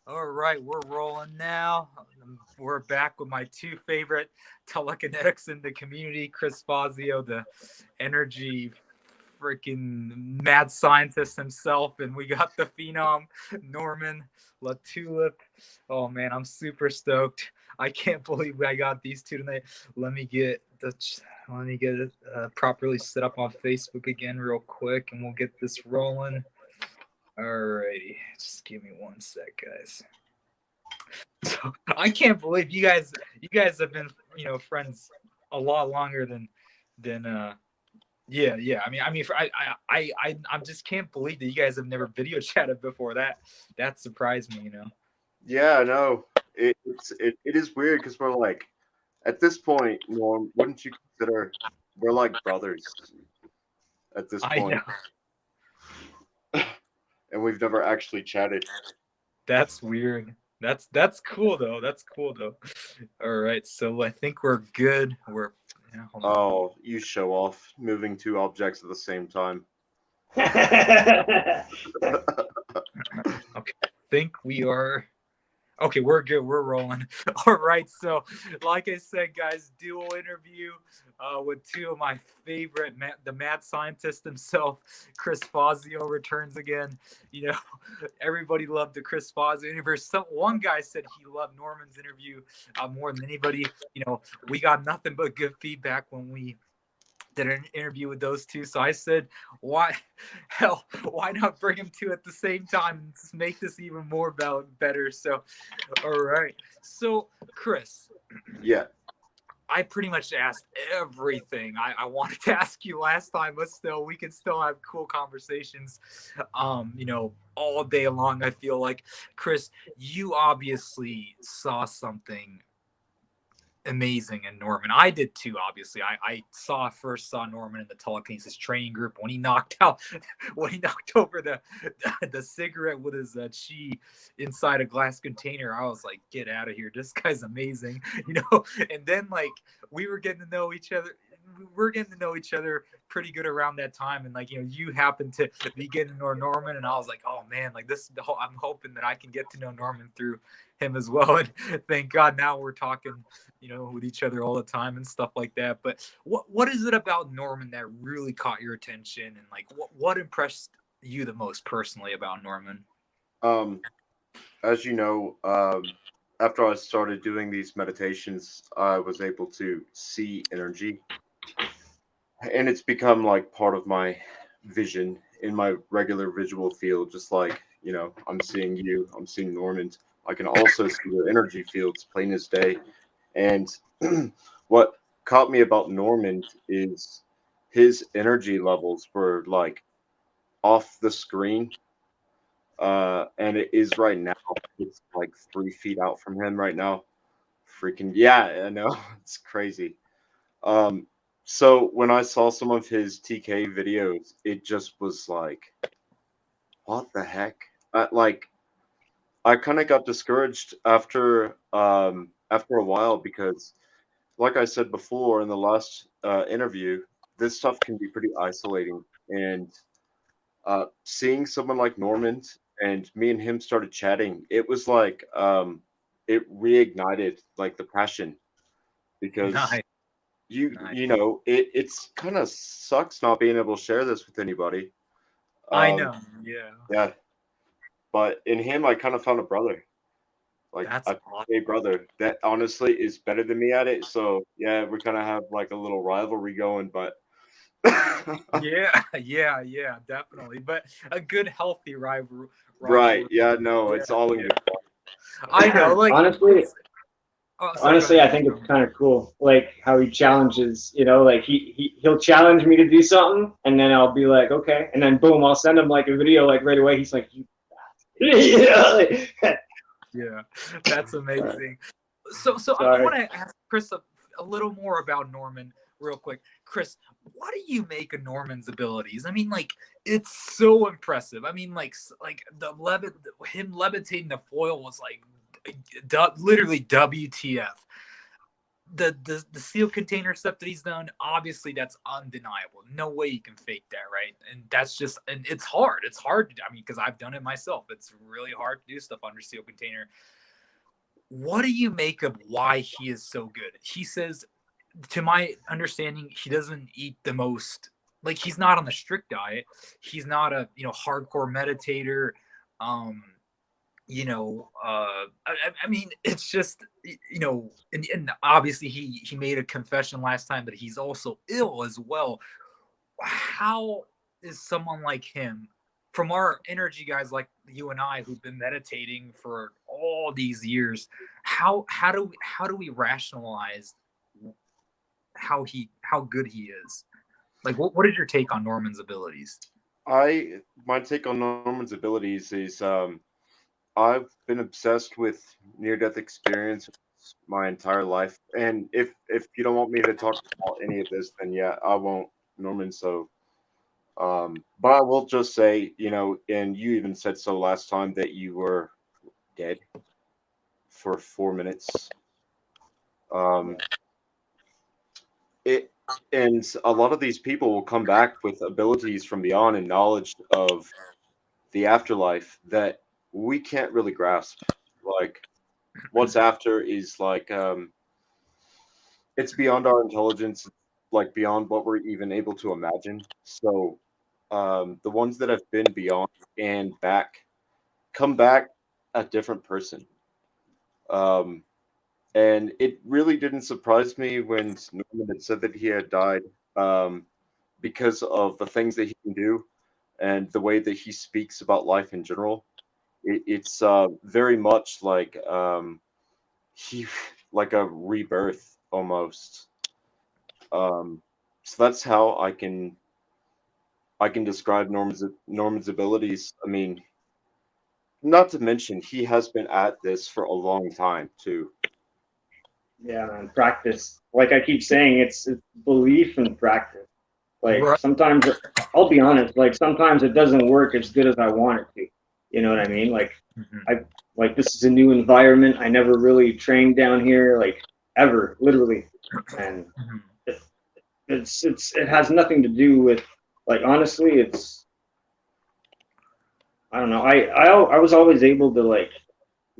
All right, we're rolling now. We're back with my two favorite telekinetics in the community, Chris Fazio, the energy freaking mad scientist himself, and we got the phenom Norman Latulip. Oh man, I'm super stoked. I can't believe I got these two tonight. Let me get the let me get it properly set up on Facebook again real quick, and we'll get this rolling. Alrighty, just give me one sec, guys. So I can't believe you guys have been friends a lot longer than yeah. I mean I just can't believe that you guys have never video chatted before. That surprised me. Yeah, no, it is weird because we're like, at this point, Norm, wouldn't you consider we're like brothers at this I know. point, and we've never actually chatted. That's weird. That's cool though. That's cool though. All right, so I think we're good. We're yeah, hold on. Oh, you show off moving two objects at the same time. Okay, I think we are. Okay, we're good. We're rolling. All right. So, like I said, guys, dual interview with two of my favorite, the mad scientist himself, Chris Fazio returns again. You know, everybody loved the Chris Fazio interview. One guy said he loved Norman's interview more than anybody. We got nothing but good feedback when we did an interview with those two. So I said, why, hell, why not bring them two at the same time and just make this even more better? So, all right. So, Chris, Yeah. I pretty much asked everything I wanted to ask you last time, but still, we can still have cool conversations, all day long. I feel like, Chris, you obviously saw something amazing in Norman. I did too, obviously. I first saw Norman in the telekinesis training group when he knocked out when he knocked over the cigarette with his chi inside a glass container. I was like, get out of here. This guy's amazing. And then like we were getting to know each other. We're getting to know each other pretty good around that time, and like you happened to be getting to know Norman, and I was like, oh man, like this. I'm hoping that I can get to know Norman through him as well. And thank God now we're talking with each other all the time and stuff like that. But what is it about Norman that really caught your attention, and like what impressed you the most personally about Norman? Um, as you know, after I started doing these meditations, I was able to see energy, and it's become like part of my vision in my regular visual field. Just like I'm seeing you, I'm seeing Norman. I can also see their energy fields plain as day. And what caught me about Norman is his energy levels were like off the screen. And it is right now. It's like 3 feet out from him right now. Freaking yeah, I know. It's crazy. Um, so when I saw some of his TK videos, it just was like, what the heck? Like I kind of got discouraged after a while because, like I said before in the last interview, this stuff can be pretty isolating. And seeing someone like Norman and me and him started chatting, it was like it reignited like the passion because Nice, you nice. you know it's kind of sucks not being able to share this with anybody. I Um, know. Yeah, yeah, but in him, I kind of found a brother, like that's a awesome. gay brother that honestly is better than me at it. So yeah, we kind of have like a little rivalry going, but Yeah, yeah, definitely. But a good, healthy right, rivalry. yeah, no, Yeah, it's all in yeah. good I know. Like honestly, it's. Oh, sorry. Go honestly, ahead. I think it's kind of cool, like how he challenges. Like he'll challenge me to do something, and then I'll be like, okay, and then boom, I'll send him like a video like right away. He's like, you, Yeah, that's amazing. So I sorry. want to ask Chris a little more about Norman real quick. Chris, what do you make of Norman's abilities? I mean, like it's so impressive. I mean, like him levitating the foil was like literally WTF. the seal container stuff that he's done, obviously that's undeniable. No way you can fake that, right? And that's just, and it's hard. It's hard. I mean, because I've done it myself. It's really hard to do stuff under seal container. What do you make of why he is so good? He says, to my understanding, he doesn't eat the most, like, he's not on the strict diet. He's not a, hardcore meditator. I mean, it's just, and obviously he made a confession last time that he's also ill as well. How is someone like him, from our energy guys like you and I who've been meditating for all these years, how do we rationalize how good he is? Like, what is your take on Norman's abilities? My take on Norman's abilities is I've been obsessed with near-death experience my entire life, and if you don't want me to talk about any of this, then yeah, I won't, Norman. So, but I will just say, and you even said so last time that you were dead for 4 minutes. And a lot of these people will come back with abilities from beyond and knowledge of the afterlife that we can't really grasp. Like, what's after is like it's beyond our intelligence, like beyond what we're even able to imagine. So the ones that have been beyond and back come back a different person. And it really didn't surprise me when Norman had said that he had died, because of the things that he can do and the way that he speaks about life in general. It's very much like he like a rebirth almost. So that's how I can describe Norman's abilities. I mean, not to mention he has been at this for a long time too. Yeah, man, practice. Like I keep saying, it's belief and practice. Like Right. sometimes, I'll be honest, like sometimes it doesn't work as good as I want it to. You know what I mean? Like like this is a new environment. I never really trained down here, like ever, literally. And it has nothing to do with, like, honestly, it's, I don't know. I was always able to like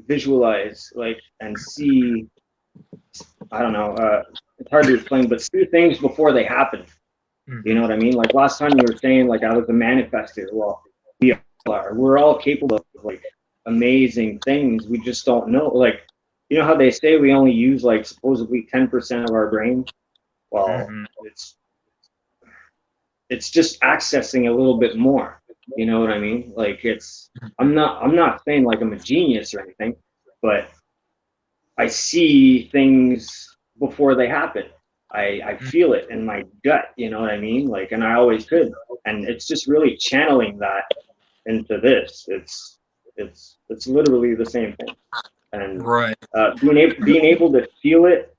visualize, like, and see, I don't know, it's hard to explain, but see things before they happen. You know what I mean? Like last time you were saying, like, I was a manifester. Well, we are. We're all capable of like amazing things. We just don't know. Like, you know how they say we only use like supposedly 10% of our brain? Well, it's just accessing a little bit more. You know what I mean? Like I'm not saying like I'm a genius or anything, but I see things before they happen. I feel it in my gut, you know what I mean? Like, and I always could. And it's just really channeling that into this. It's literally the same thing. And Right. being able to feel it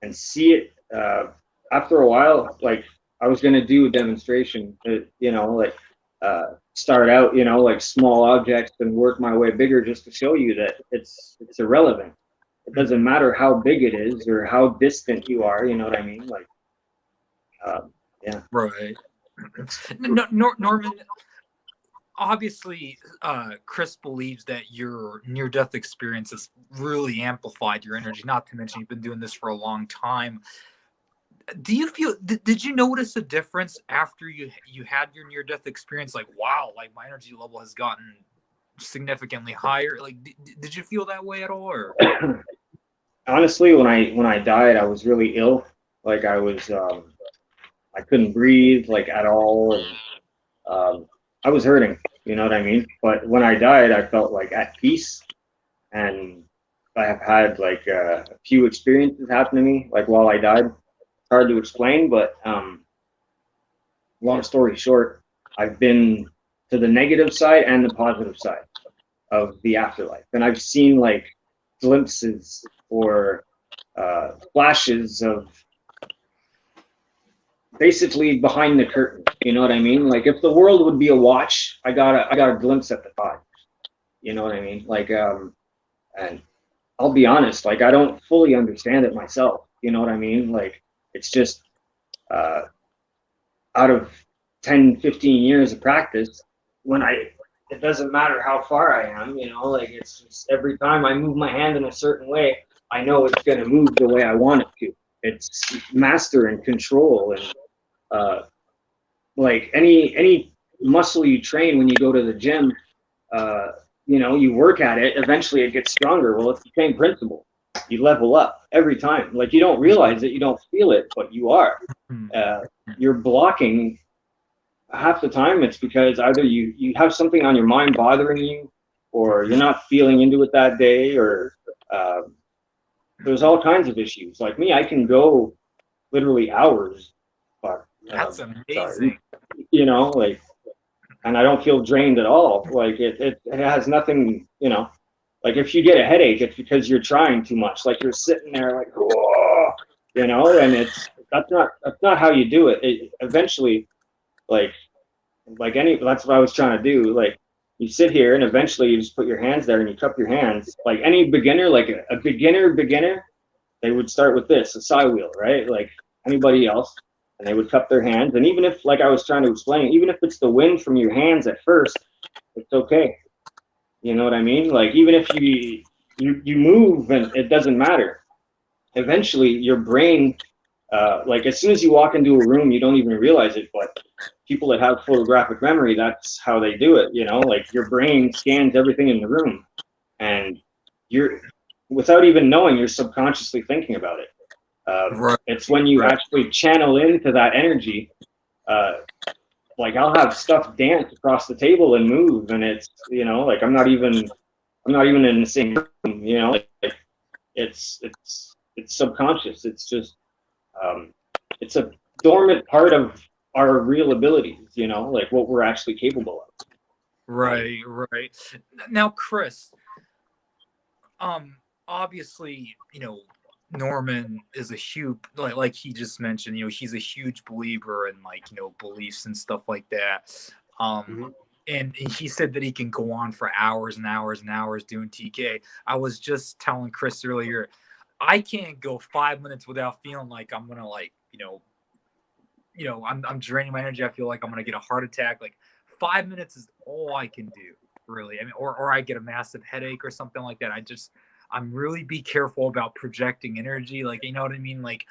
and see it, after a while, like I was gonna do a demonstration, like start out, like small objects and work my way bigger, just to show you that it's irrelevant. It doesn't matter how big it is or how distant you are. You know what I mean? Like, yeah. Right. Norman, obviously, Chris believes that your near-death experience has really amplified your energy. Not to mention you've been doing this for a long time. Do you feel? Did you notice a difference after you had your near-death experience? Like, wow, like my energy level has gotten significantly higher. Like, did you feel that way at all? Or honestly, when I died, I was really ill. Like I was, I couldn't breathe like at all, and I was hurting. You know what I mean? But when I died, I felt like at peace, and I have had like a few experiences happen to me like while I died. Hard to explain, but long story short, I've been to the negative side and the positive side of the afterlife, and I've seen like glimpses or flashes of basically behind the curtain. You know what I mean? Like if the world would be a watch, I got a glimpse at the time. You know what I mean? Like and I'll be honest, like I don't fully understand it myself. You know what I mean? Like, it's just out of 10, 15 years of practice, it doesn't matter how far I am, you know, like it's just every time I move my hand in a certain way, I know it's going to move the way I want it to. It's master and control. And like any muscle you train when you go to the gym, you know, you work at it, eventually it gets stronger. Well, it's the same principle. You level up every time. Like, you don't realize it, you don't feel it, but you are. You're blocking half the time. It's because either you have something on your mind bothering you, or you're not feeling into it that day, or there's all kinds of issues. Like me, I can go literally hours, but That's amazing. you know, like, and I don't feel drained at all. Like it has nothing, you know, like if you get a headache, it's because you're trying too much. Like you're sitting there like, whoa, you know, and that's not how you do it. Eventually, like that's what I was trying to do. Like, you sit here and eventually you just put your hands there and you cup your hands. Like any beginner, like a beginner, they would start with this, a psi wheel, right? Like anybody else. And they would cup their hands. And even if, like I was trying to explain, even if it's the wind from your hands at first, it's okay. You know what I mean? Like, even if you move and it doesn't matter. Eventually your brain, like as soon as you walk into a room, you don't even realize it, but people that have photographic memory, that's how they do it. You know, like your brain scans everything in the room, and you're, without even knowing, you're subconsciously thinking about it. Right. It's when you actually channel into that energy. Like I'll have stuff dance across the table and move, and it's, you know, like I'm not even in the same room. You know, like it's subconscious. It's just it's a dormant part of our real abilities. You know, like what we're actually capable of. Right. Now, Chris, obviously, you know, Norman is a huge, like he just mentioned, you know, he's a huge believer in, like, you know, beliefs and stuff like that. And he said that he can go on for hours and hours and hours doing TK. I was just telling Chris earlier, I can't go 5 minutes without feeling like I'm gonna, like, I'm draining my energy. I feel like I'm gonna get a heart attack. Like 5 minutes is all I can do, really. I mean, or I get a massive headache or something like that. I'm really be careful about projecting energy. Like, you know what I mean? Like,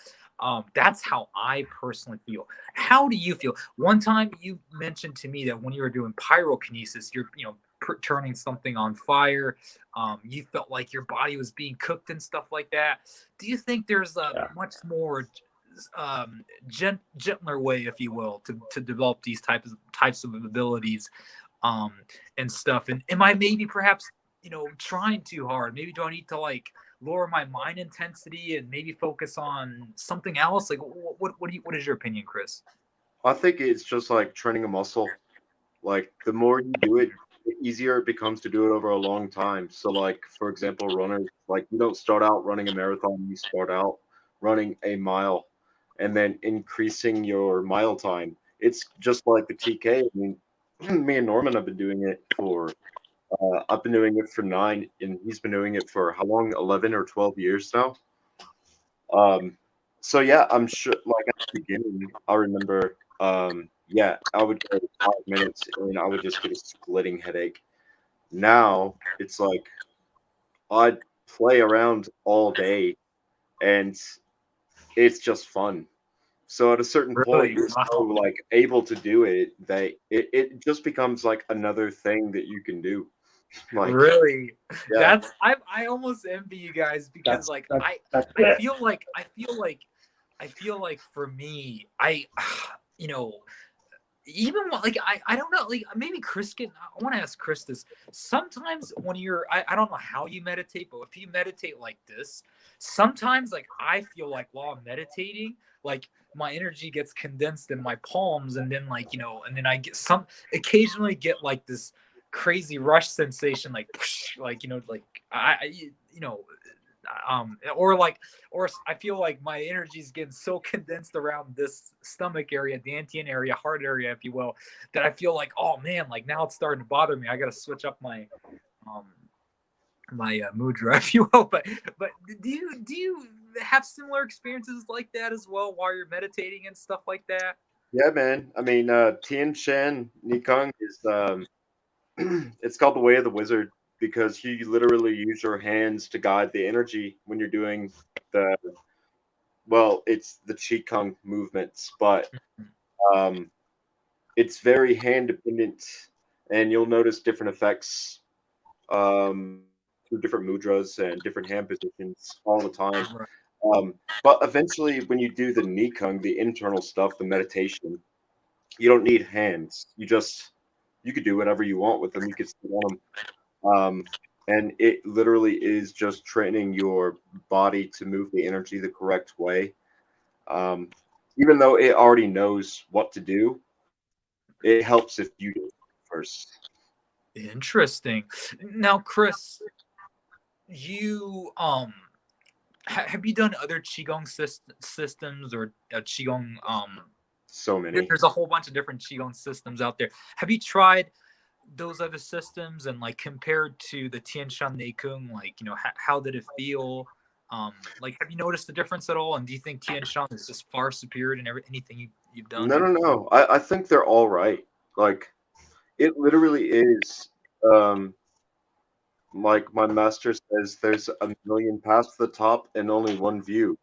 that's how I personally feel. How do you feel? One time you mentioned to me that when you were doing pyrokinesis, you're, turning something on fire. You felt like your body was being cooked and stuff like that. Do you think there's a much more gentler way, if you will, to develop these types of abilities and stuff? And am I maybe perhaps trying too hard? Maybe do I need to, like, lower my mind intensity and maybe focus on something else? Like, what is your opinion, Chris? I think it's just like training a muscle. Like the more you do it, the easier it becomes to do it over a long time. So, like, for example, runners, like, you don't start out running a marathon, you start out running a mile and then increasing your mile time. It's just like the TK. I mean, me and Norman have been doing it for I've been doing it for 9, and he's been doing it for how long? 11 or 12 years now. So yeah, I'm sure. Like at the beginning, I remember. Yeah, I would go 5 minutes, and I would just get a splitting headache. Now it's like I'd play around all day, and it's just fun. So at a certain point, Really? you're so Wow. like able to do it that it just becomes like another thing that you can do. Like, Really? yeah. I almost envy you guys, because like That's I it. feel like for me, you know, even like I don't know, like maybe Chris can, I want to ask Chris this. Sometimes when I don't know how you meditate, but if you meditate like this, sometimes like I feel like while I'm meditating, like my energy gets condensed in my palms, and then like, and then I get occasionally get like this crazy rush sensation, like like, like you know or like, or I feel like my energy is getting so condensed around this stomach area, dantian area, heart area, if you will, that I feel like, oh man, like now it's starting to bother me. I got to switch up my mudra, if you will. But do you have similar experiences like that as well while you're meditating and stuff like that? Yeah, man. I mean, Tien Shan Nikong is it's called the Way of the Wizard because you literally use your hands to guide the energy when you're doing the it's the Qigong movements, but um, it's very hand dependent, and you'll notice different effects through different mudras and different hand positions all the time. Right. But eventually, when you do the Nikong, the internal stuff, the meditation, you don't need hands. You could do whatever you want with them. You could sit on them, and it literally is just training your body to move the energy the correct way. Um, Even though it already knows what to do, it helps if you do it first. Interesting. Now, Chris, you have you done other qigong systems or qigong So many. there's a whole bunch of different qigong systems out there. Have you tried those other systems and like compared to the Tian Shan Neikung, like how did it feel? Like have you noticed the difference at all? And do you think Tian Shan is just far superior in anything you've done? No, no, no. I think they're all right. Like it literally is. Um, like my master says, there's a million paths to the top and only one view.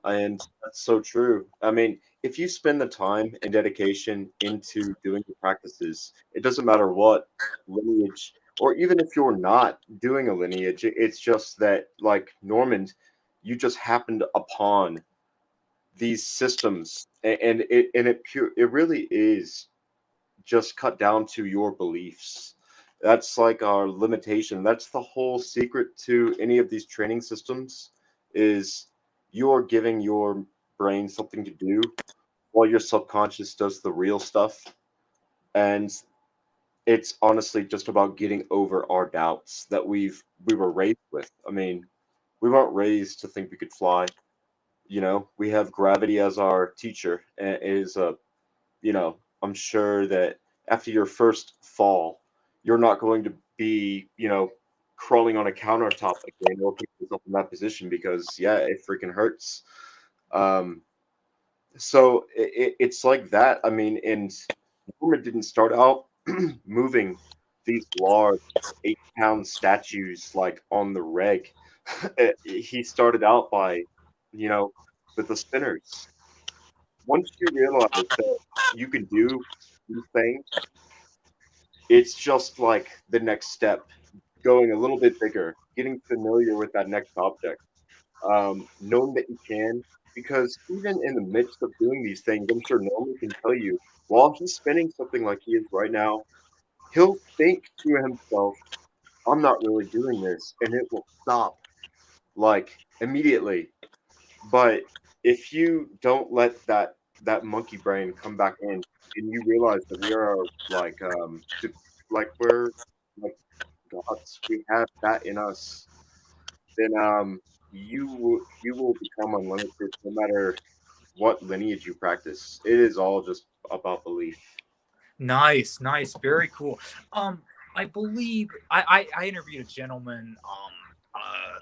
And that's so true. I mean, if you spend the time and dedication into doing the practices, it doesn't matter what lineage, or even if you're not doing a lineage, it's just that, like Normand, you just happened upon these systems, and it really is just cut down to your beliefs. That's like our limitation. That's the whole secret to any of these training systems is you're giving your brain something to do while your subconscious does the real stuff. And it's honestly just about getting over our doubts that we were raised with. I mean, we weren't raised to think we could fly. We have gravity as our teacher, and it is a I'm sure that after your first fall, you're not going to be, crawling on a countertop again or put yourself in that position because, yeah, it freaking hurts. Um, so it's like that. I mean, and Norman didn't start out moving these large 8-pound statues like on the reg. He started out by, you know, with the spinners. Once you realize that you can do these things, it's just like the next step, going a little bit bigger, getting familiar with that next object, knowing that you can. Because even in the midst of doing these things, I'm sure Norman can tell you, while he's spinning something like he is right now, he'll think to himself, I'm not really doing this, and it will stop like immediately. But if you don't let that monkey brain come back in, and you realize that we are like we're like gods, we have that in us, then you will become unlimited no matter what lineage you practice. It is all just about belief. Nice, nice, very cool. Um, I believe I interviewed a gentleman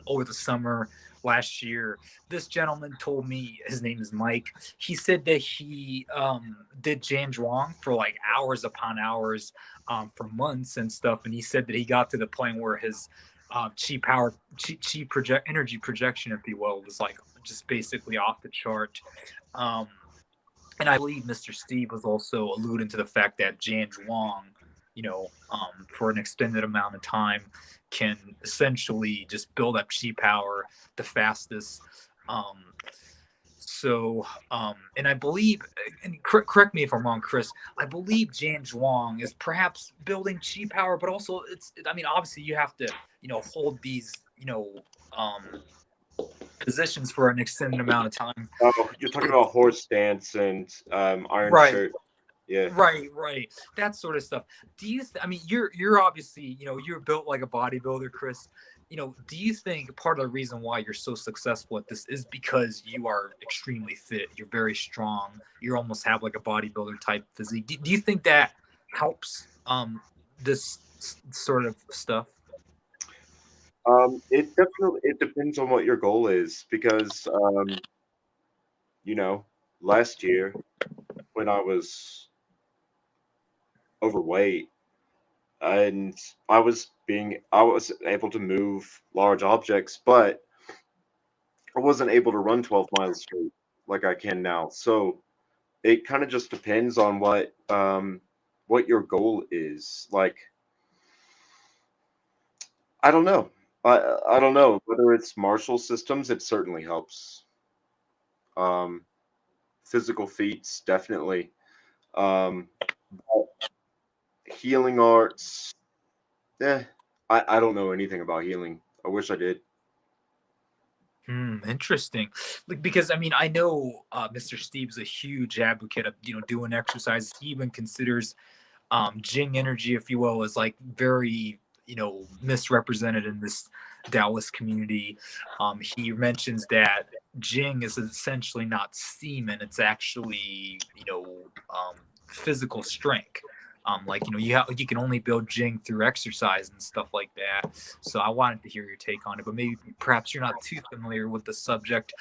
over the summer last year. This gentleman told me his name is Mike. He said that he did Jan Zhuang for like hours upon hours for months and stuff, and he said that he got to the point where his chi power, chi project energy projection, if you will, was like just basically off the chart. Um, and I believe Mr. Steve was also alluding to the fact that Jan Zhuang, for an extended amount of time, can essentially just build up chi power the fastest. Um, and I believe, and correct me if I'm wrong, Chris, I believe Jan Zhuang is perhaps building chi power, but also I mean, obviously you have to, hold these, um, positions for an extended amount of time. Oh, you're talking about horse stance and iron Right. shirt. Yeah. Right. That sort of stuff. I mean, you're obviously, you're built like a bodybuilder, Chris. Do you think part of the reason why you're so successful at this is because you are extremely fit, you're very strong, you almost have like a bodybuilder type physique? Do you think that helps this sort of stuff? It depends on what your goal is because you know, last year when I was overweight and I was able to move large objects, but I wasn't able to run 12 miles straight like I can now. So it kind of just depends on what your goal is. Like I don't know. I don't know whether it's martial systems. It certainly helps. Um, Physical feats definitely. Um, Healing arts. Eh, I don't know anything about healing. I wish I did. Interesting. Like, because I mean, I know Mr. Steve's a huge advocate of doing exercises. He even considers Jing energy, if you will, is like very misrepresented in this Taoist community. He mentions that Jing is essentially not semen; it's actually physical strength. Like you can only build Jing through exercise and stuff like that. So I wanted to hear your take on it, but maybe perhaps you're not too familiar with the subject.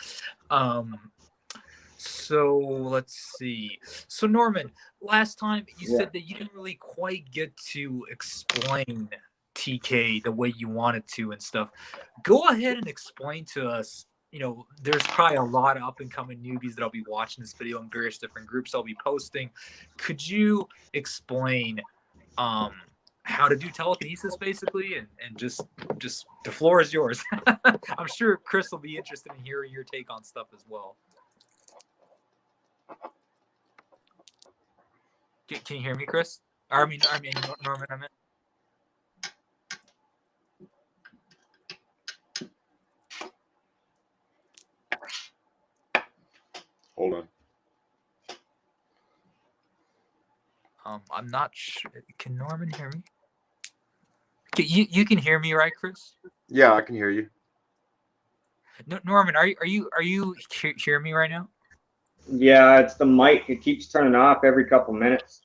So let's see. So Norman, last time you Yeah. said that you didn't really quite get to explain TK the way you wanted to and stuff. Go ahead and explain to us. There's probably a lot of up and coming newbies that'll be watching this video in various different groups I'll be posting. Could you explain how to do telekinesis basically and just the floor is yours. I'm sure Chris will be interested in hearing your take on stuff as well. Can you hear me, Chris? I mean, Norman. I meant. Hold on. I'm not sure. Can Norman hear me? You can hear me, right, Chris? Yeah, I can hear you. No, Norman, are you hear me right now? Yeah, it's the mic. It keeps turning off every couple minutes.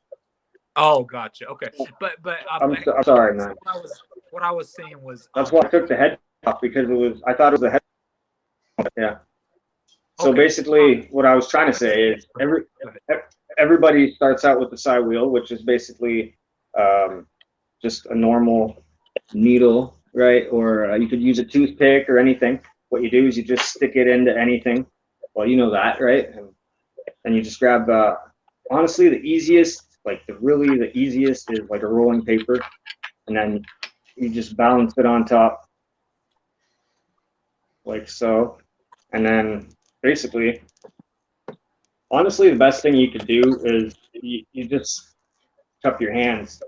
Oh, gotcha. Okay, but I'm sorry, man. What I was saying was that's why I took the head off, because I thought it was a head. Yeah. So okay. Basically, what I was trying to say is everybody starts out with the psi wheel, which is basically just a normal needle, right? Or you could use a toothpick or anything. What you do is you just stick it into anything. Well, you know that, right? And you just grab, honestly, the easiest, the easiest is like a rolling paper. And then you just balance it on top, like so. And then basically, honestly, the best thing you could do is you just cup your hands.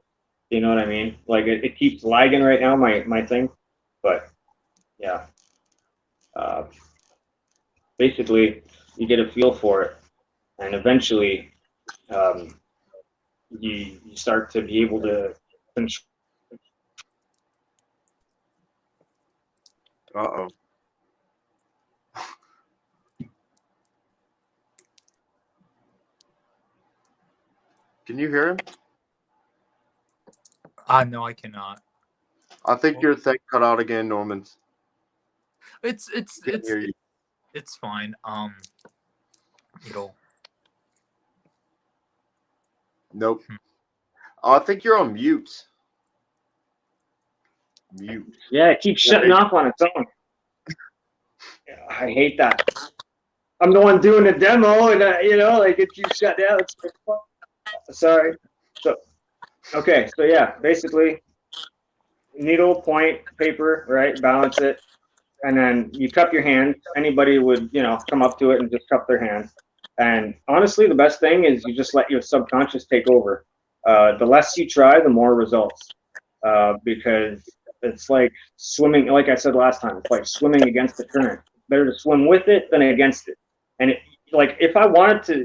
You know what I mean? Like it keeps lagging right now, my thing. But yeah. Basically, you get a feel for it. And eventually, you start to be able to control. Uh-oh. Can you hear him? No, I cannot. I think your thing cut out again, Norman. It's Can't hear you. it's fine. Nope. I think you're on mute. Mute. Yeah, it keeps shutting off on its own. I hate that. I'm the one doing the demo, and it keeps shut down. It's like, sorry. So, okay, so yeah, basically, needle, point, paper, right? Balance it, and then you cup your hands. Anybody would, come up to it and just cup their hands. And honestly, the best thing is you just let your subconscious take over. The less you try, the more results, because it's like swimming. Like I said last time, it's like swimming against the current. Better to swim with it than against it. And like if I wanted to,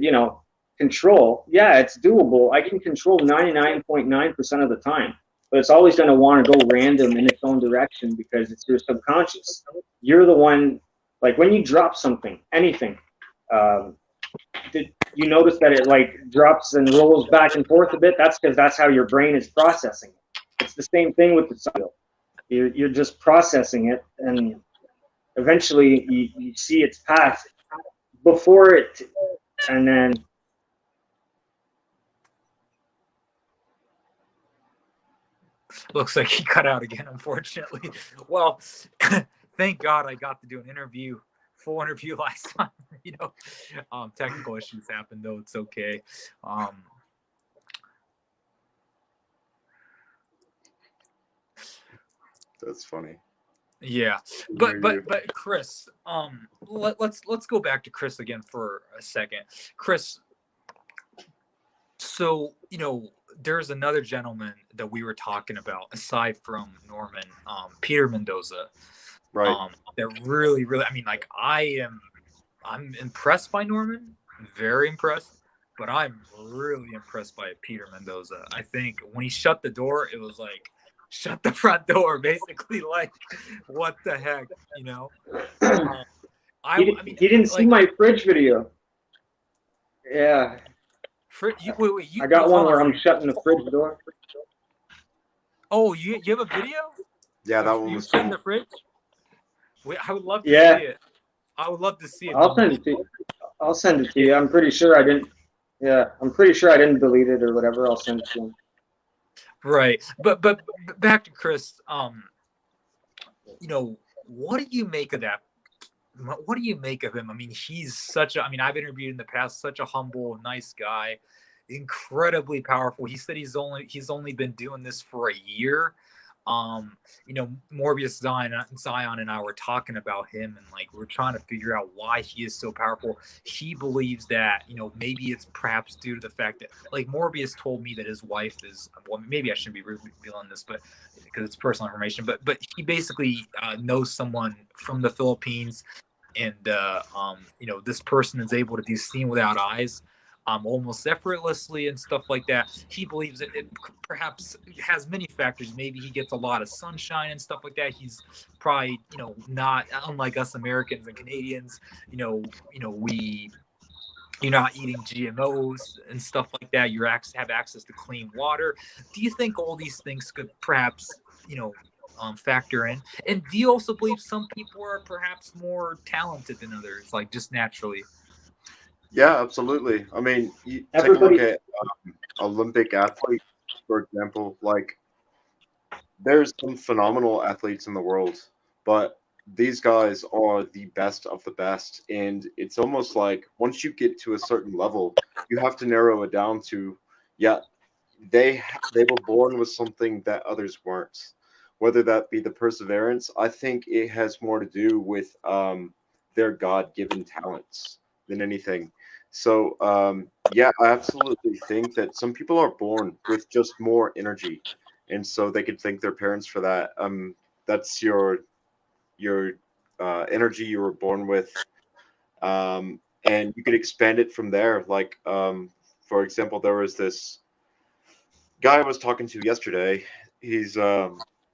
control, yeah, it's doable. I can control 99.9% of the time, but it's always going to want to go random in its own direction because it's your subconscious. You're the one, like when you drop something, anything, did you notice that it like drops and rolls back and forth a bit? That's because that's how your brain is processing it. It's the same thing with the soil. You're just processing it, and eventually you see its path before it, and then Looks like he cut out again, unfortunately. Well, thank God I got to do an interview, full interview last time. You know, technical issues happened though. It's okay. That's funny. Yeah, but Chris, let's go back to Chris again for a second. Chris, so you know, there's another gentleman that we were talking about aside from Norman, Peter Mendoza. Right. That really, I mean, like I'm impressed by Norman, very impressed, but I'm really impressed by Peter Mendoza. I think when he shut the door, it was like, shut the front door, basically, like, what the heck, you know? I mean, he didn't see like, my fridge video. Yeah. Wait, I got one where I'm second. shutting the fridge door. Oh, you have a video? Yeah, that one You was shutting cool. the fridge? Wait, I would love to Yeah. see it. I would love to see it. I'll send it to you. I'll send it to you. I'm pretty sure I didn't. Yeah, I'm pretty sure I didn't delete it or whatever. I'll send it to him. Right, but back to Chris. You know, what do you make of that? What do you make of him? I mean, he's such a. I mean, I've interviewed in the past. Such a humble, nice guy, incredibly powerful. He said he's only been doing this for a year. You know, Morbius Zion and I were talking about him, and like we're trying to figure out why he is so powerful. He believes that, you know, maybe it's perhaps due to the fact that, like, Morbius told me that his wife is, well, maybe I shouldn't be revealing this, but because it's personal information, but he basically knows someone from the Philippines, and you know, this person is able to do seeing without eyes, almost effortlessly and stuff like that. He believes it perhaps has many factors. Maybe he gets a lot of sunshine and stuff like that. He's probably, you know, not unlike us Americans and Canadians. You're not eating GMOs and stuff like that. You have access to clean water. Do you think all these things could perhaps, you know, factor in? And do you also believe some people are perhaps more talented than others, like just naturally? Yeah, absolutely. I mean, you take a look Everybody, at Olympic athletes, for example. Like, there's some phenomenal athletes in the world, but these guys are the best of the best. And it's almost like once you get to a certain level, you have to narrow it down to, yeah, they were born with something that others weren't. Whether that be the perseverance, I think it has more to do with their God-given talents than anything. So yeah, I absolutely think that some people are born with just more energy, and so they could thank their parents for that. That's your energy you were born with, and you could expand it from there. Like for example, there was this guy I was talking to yesterday. He's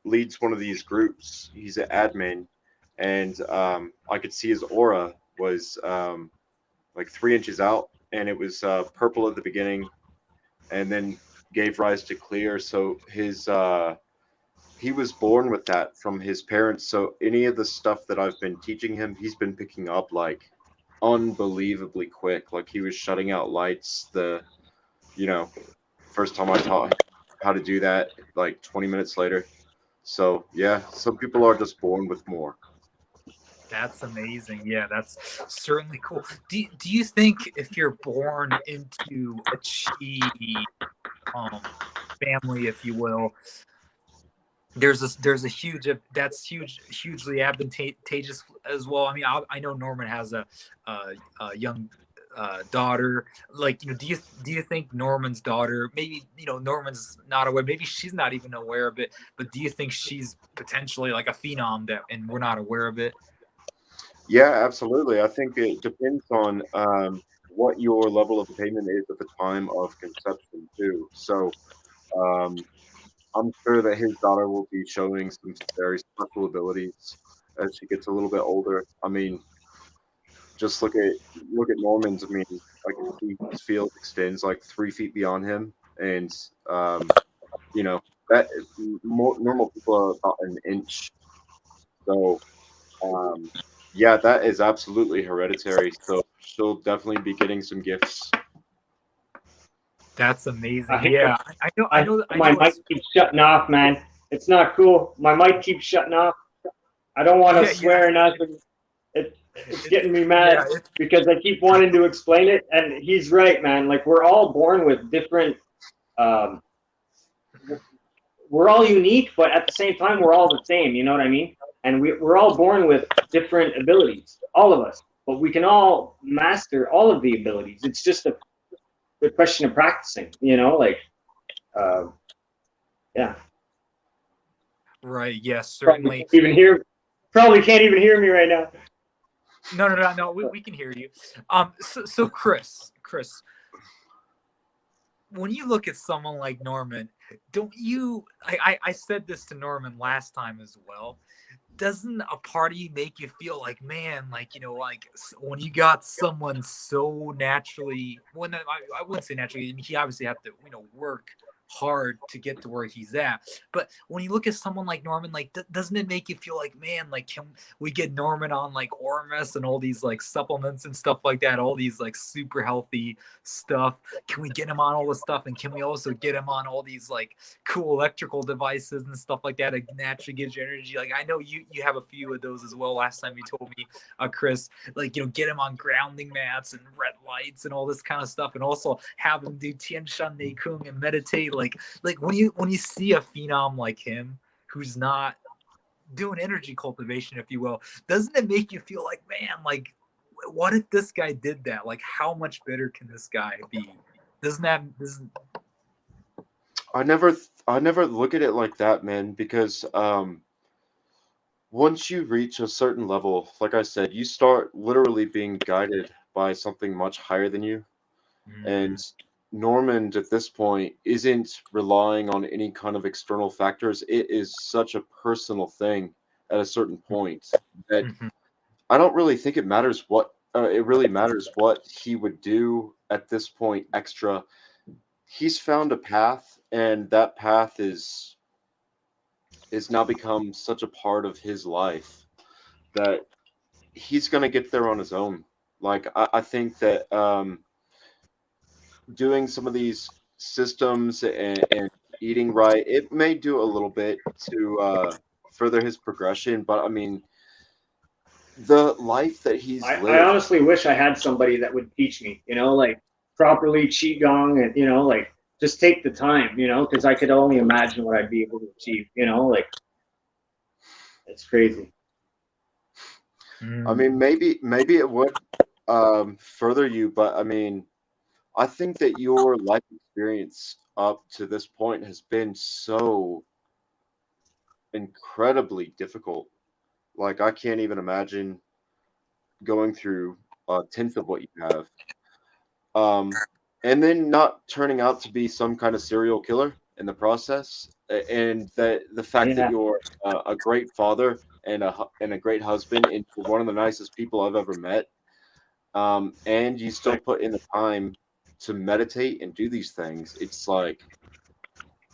leads one of these groups. He's an admin, and I could see his aura was like 3 inches out, and it was purple at the beginning, and then gave rise to clear. So his he was born with that from his parents. So any of the stuff that I've been teaching him, he's been picking up like unbelievably quick. Like he was shutting out lights you know, first time I taught him how to do that, like 20 minutes later. So yeah, some people are just born with more. That's amazing. Yeah, that's certainly cool. Do you think if you're born into a chi family, if you will, there's a huge hugely advantageous as well. I mean, I know Norman has a young daughter. Like, you know, do you think Norman's daughter, maybe, you know, Norman's not aware, maybe she's not even aware of it, but do you think she's potentially like a phenom that and we're not aware of it? Yeah, absolutely. I think it depends on what your level of attainment is at the time of conception too. So um, I'm sure that his daughter will be showing some very special abilities as she gets a little bit older. I mean, just look at Norman's. I mean, I can see his field extends like 3 feet beyond him, and you know, that more normal people are about an inch. So yeah, that is absolutely hereditary. So she'll definitely be getting some gifts. That's amazing. I, Yeah, I my know. mic keeps shutting off, man. It's not cool. My mic keeps shutting off. I don't want to Yeah. swear or nothing. It's It's getting me yeah. mad because I keep wanting to explain it, and he's right, man. Like we're all born with different. Um, we're all unique, but at the same time, we're all the same. You know what I mean? And we're all born with different abilities, all of us. But we can all master all of the abilities. It's just a question of practicing. You know, like, yeah. Right. Yes. Certainly. Probably can't even hear me right now. No. We can hear you. So Chris, when you look at someone like Norman, don't you? I said this to Norman last time as well. Doesn't a part of you make you feel like, man, like, like when you got someone so naturally, when I wouldn't say naturally, I mean, he obviously have to, work hard to get to where he's at. But when you look at someone like Norman, like, doesn't it make you feel like, man, like, can we get Norman on like Ormus and all these like supplements and stuff like that, all these like super healthy stuff? Can we get him on all this stuff? And can we also get him on all these like cool electrical devices and stuff like that naturally gives you energy? Like, I know you have a few of those as well. Last time you told me, Chris, like, get him on grounding mats and red lights and all this kind of stuff, and also have him do Tian Shan Ne Kung and meditate. Like when you see a phenom like him who's not doing energy cultivation, if you will, doesn't it make you feel like, man, like, what if this guy did that? Like, how much better can this guy be? I never look at it like that, man, because once you reach a certain level, like I said, you start literally being guided by something much higher than you. And Normand at this point isn't relying on any kind of external factors. It is such a personal thing at a certain point that I don't really think it matters what it really matters what he would do at this point extra. He's found a path, and that path is now become such a part of his life that he's going to get there on his own. Like I think that doing some of these systems and eating right, it may do a little bit to further his progression, but I mean, the life that he's I lived. honestly wish I had somebody that would teach me, like properly qigong and like just take the time, because I could only imagine what I'd be able to achieve, like it's crazy. I mean, maybe it would further you, but I mean, I think that your life experience up to this point has been so incredibly difficult. Like, I can't even imagine going through a tenth of what you have. And then not turning out to be some kind of serial killer in the process. And that the fact that you're a great father and a great husband and one of the nicest people I've ever met. And you still put in the time to meditate and do these things. It's like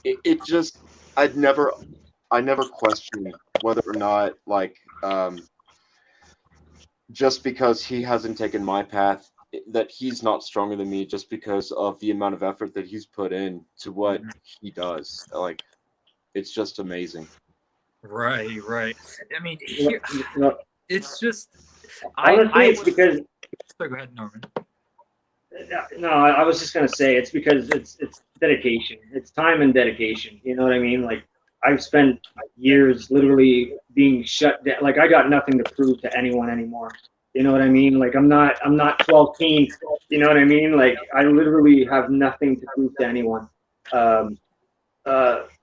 it just I never questioned whether or not like just because he hasn't taken my path that he's not stronger than me just because of the amount of effort that he's put in to what he does. Like, it's just amazing. Right. I mean, it's just honestly, it's because. So go ahead, Norman. No, I was just gonna say it's because it's dedication. It's time and dedication. You know what I mean? Like I've spent years literally being shut down. Like I got nothing to prove to anyone anymore. You know what I mean? Like I'm not 12 teen. You know what I mean? Like I literally have nothing to prove to anyone.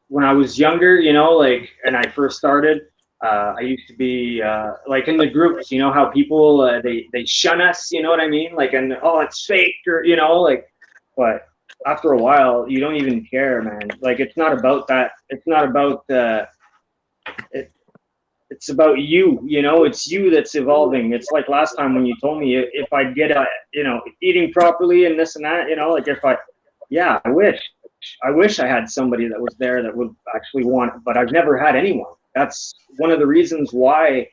When I was younger, like, and I first started, I used to be like in the groups, how people they shun us, you know what I mean? Like, and oh, it's fake, or like. But after a while, you don't even care, man. Like, it's not about that. It's not about it's about you. It's you that's evolving. It's like last time when you told me if I'd get eating properly and this and that, like if I wish. I wish I had somebody that was there that would actually want, but I've never had anyone. That's one of the reasons why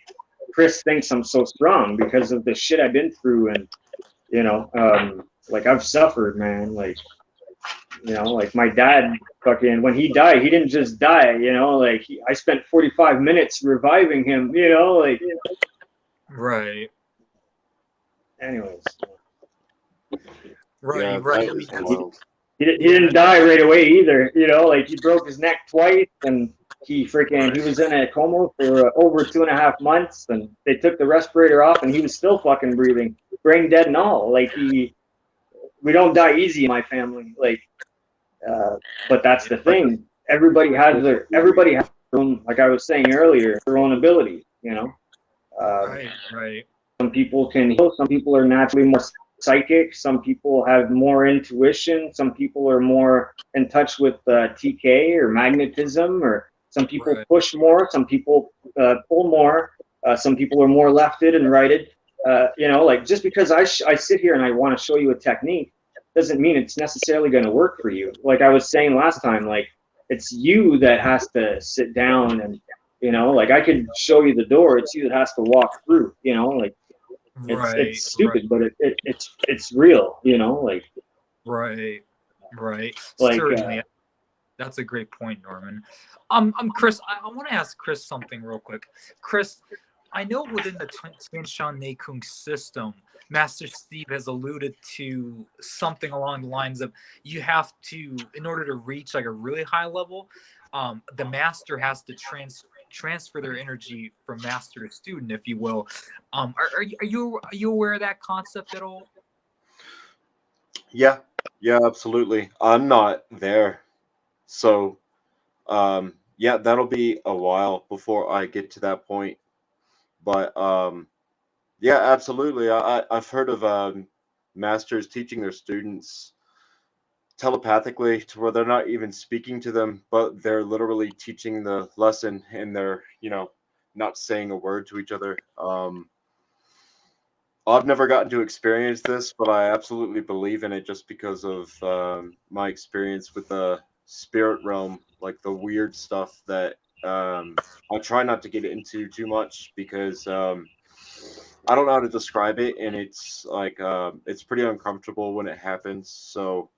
Chris thinks I'm so strong, because of the shit I've been through. And, you know, like I've suffered, man. Like, you know, like my dad fucking, when he died, he didn't just die, you know, like I spent 45 minutes reviving him, you know, like. Right. Anyways. Right. Yeah, Right. that I mean, is that's, wild. He didn't die right away either, you know, like he broke his neck twice, and he was in a coma for over 2.5 months, and they took the respirator off and he was still fucking breathing, brain dead and all. Like we don't die easy in my family. Like, but that's the thing. Everybody has their own, like I was saying earlier, their own ability, you know. right. Right. Some people can heal. Some people are naturally more psychic. Some people have more intuition. Some people are more in touch with TK or magnetism, or some people Right. push more. Some people pull more. Some people are more lefted and righted. You know, like just because I sit here and I want to show you a technique doesn't mean it's necessarily going to work for you. Like I was saying last time, like it's you that has to sit down and, you know, like I could show you the door. It's you that has to walk through, you know, like it's Right. stupid, but it's real, you know, like Right. Right. like Certainly. That's a great point, Norman. Chris, I want to ask Chris something real quick. Chris, I know within the Tian Shan Neikung system, Master Steve has alluded to something along the lines of you have to, in order to reach like a really high level, the master has to transfer their energy from master to student, if you will. Are you aware of that concept at all? Yeah, yeah, absolutely. I'm not there, so yeah, that'll be a while before I get to that point. But yeah, absolutely. I've heard of masters teaching their students telepathically to where they're not even speaking to them, but they're literally teaching the lesson, and they're, you know, not saying a word to each other. I've never gotten to experience this, but I absolutely believe in it just because of my experience with the spirit realm, like the weird stuff that I try not to get into too much because I don't know how to describe it, and it's like it's pretty uncomfortable when it happens. So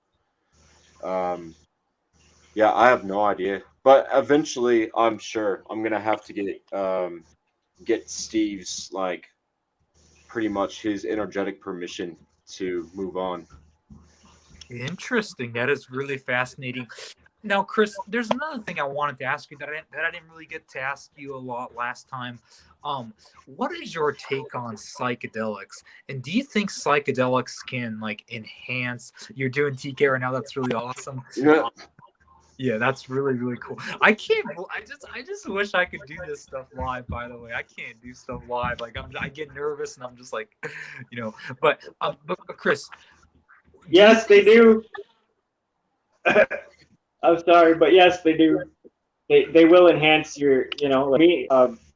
um, yeah, I have no idea, but eventually, I'm sure I'm gonna have to get Steve's like pretty much his energetic permission to move on. Interesting. That is really fascinating. Now, Chris, there's another thing I wanted to ask you that I didn't really get to ask you a lot last time. What is your take on psychedelics? And do you think psychedelics can like enhance? You're doing TK right now. That's really awesome. Yeah. Yeah, that's really really cool. I can't. I just wish I could do this stuff live. By the way, I can't do stuff live. Like I get nervous and I'm just like, you know. But Chris, do you yes, they think? do. I'm sorry, but yes, they do. They will enhance your, you know, like me.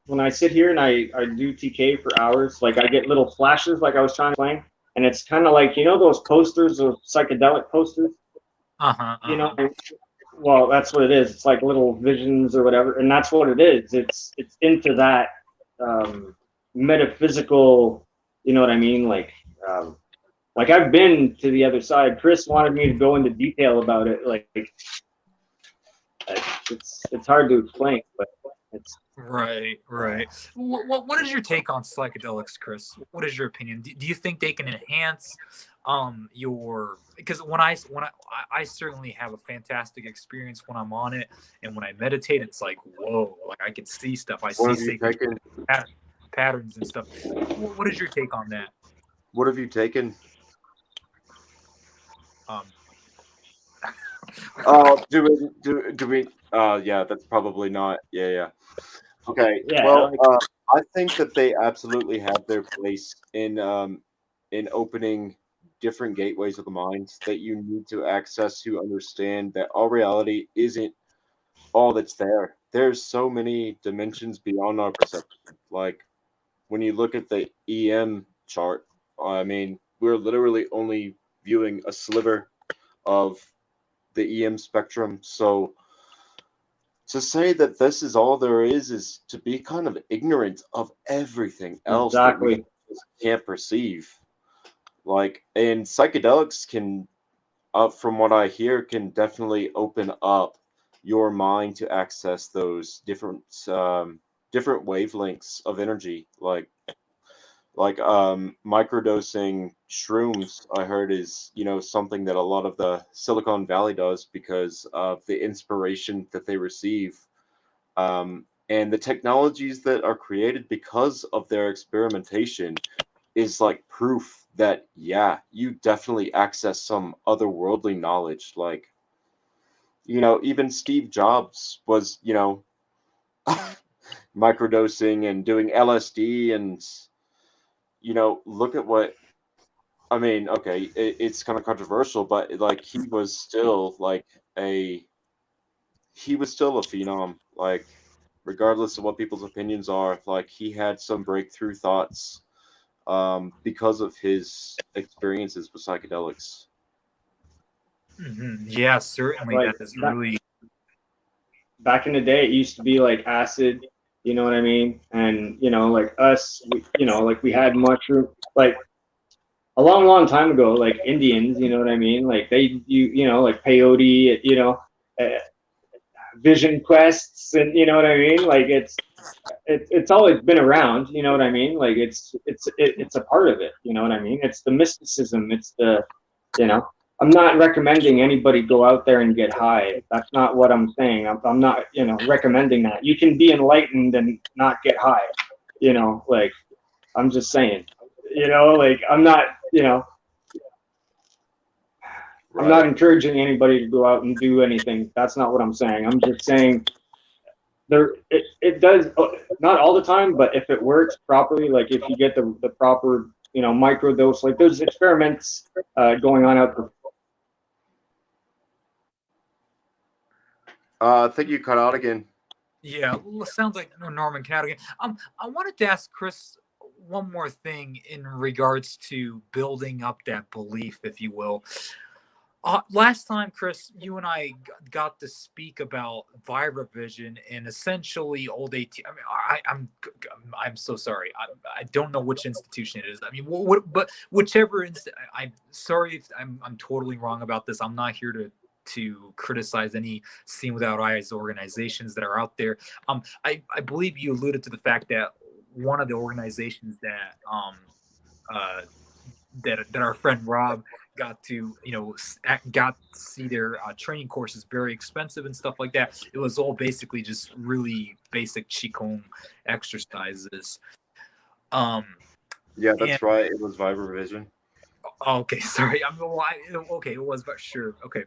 When I sit here and I do TK for hours, like I get little flashes, like I was trying to explain, and it's kind of like, you know, those posters, those psychedelic posters, Uh huh. you know. Uh huh. Well, that's what it is. It's like little visions or whatever, and that's what it is. It's into that metaphysical, you know what I mean? Like I've been to the other side. Chris wanted me to go into detail about it. Like it's hard to explain, but it's Right, right. What is your take on psychedelics, Chris? What is your opinion? Do you think they can enhance your, because I certainly have a fantastic experience when I'm on it, and when I meditate it's like whoa, like I can see stuff. I What see have you sacred taken? patterns and stuff. What is your take on that? What have you taken? Um Do we? Yeah, that's probably not. Yeah, yeah. Okay. yeah, Well, like I think that they absolutely have their place in opening different gateways of the mind that you need to access to understand that all reality isn't all that's there. There's so many dimensions beyond our perception. Like when you look at the EM chart, I mean, we're literally only viewing a sliver of the EM spectrum. So to say that this is all there is to be kind of ignorant of everything else that we Exactly. just can't perceive. Like, and psychedelics can, from what I hear, can definitely open up your mind to access those different wavelengths of energy. Like microdosing shrooms, I heard, is, something that a lot of the Silicon Valley does because of the inspiration that they receive, and the technologies that are created because of their experimentation is like proof that, yeah, you definitely access some otherworldly knowledge. Like, even Steve Jobs was, microdosing and doing LSD, and look at what, I mean, okay, it's kind of controversial, but like a he was still a phenom. Like, regardless of what people's opinions are, like, he had some breakthrough thoughts, because of his experiences with psychedelics. Yeah, certainly. Like That is back really. back in the day, it used to be like acid. You know what I mean? And like us, like we had mushroom. Like a long, long time ago, like Indians. You know what I mean? Like like peyote. Uh, vision quests, and you know what I mean? Like it's always been around, you know what I mean? Like it's a part of it, you know what I mean? It's the mysticism, it's the, you know, I'm not recommending anybody go out there and get high. That's not what I'm saying. I'm not, recommending that. You can be enlightened and not get high, like I'm just saying, like I'm not, I'm not Right. encouraging anybody to go out and do anything. That's not what I'm saying. I'm just saying it does, not all the time, but if it works properly, like if you get the proper micro dose, like there's experiments going on out there. I think you cut out again. Yeah, sounds like Norman Cadogan. I wanted to ask Chris one more thing in regards to building up that belief, if you will. Last time, Chris, you and I got to speak about Vibra Vision and essentially old AT. I mean, I'm so sorry. I don't know which institution it is. I mean, but whichever. I'm sorry if I'm totally wrong about this. I'm not here to criticize any Seen Without Eyes organizations that are out there. I believe you alluded to the fact that one of the organizations that that our friend Rob got to got to see their training courses very expensive and stuff like that. It was all basically just really basic qigong exercises. Yeah, And that's right. It was Vibra Vision. okay, sorry. Okay, it was, but sure. Okay,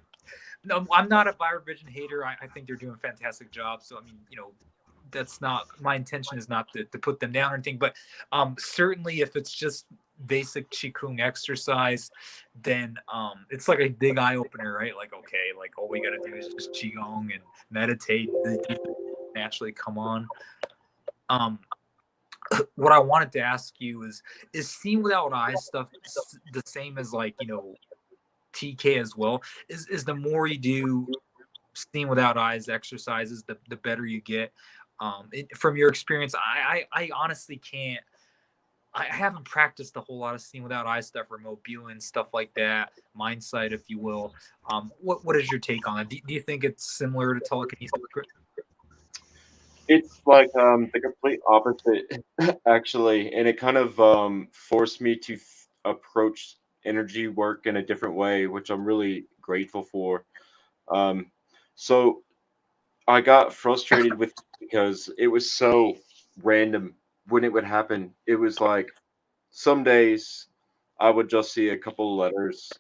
no, I'm not a Vibra Vision hater. I think they're doing a fantastic job. So I mean, that's not my intention. Is not to put them down or anything, but certainly if it's just basic qigong exercise, then it's like a big eye opener, right? Like, okay, like all we got to do is just qigong and meditate. The naturally come on. What I wanted to ask you is Seen Without Eyes stuff the same as like TK as well? Is the more you do Seen Without Eyes exercises, the better you get? From your experience, I honestly can't. I haven't practiced a whole lot of Seen Without Eyes stuff, remote viewing, stuff like that, mindsight, if you will. What is your take on it? Do you think it's similar to telekinesis? It's like the complete opposite, actually, and it kind of forced me to approach energy work in a different way, which I'm really grateful for. Um, so I got frustrated with it because it was so random when it would happen. It was like some days I would just see a couple of letters.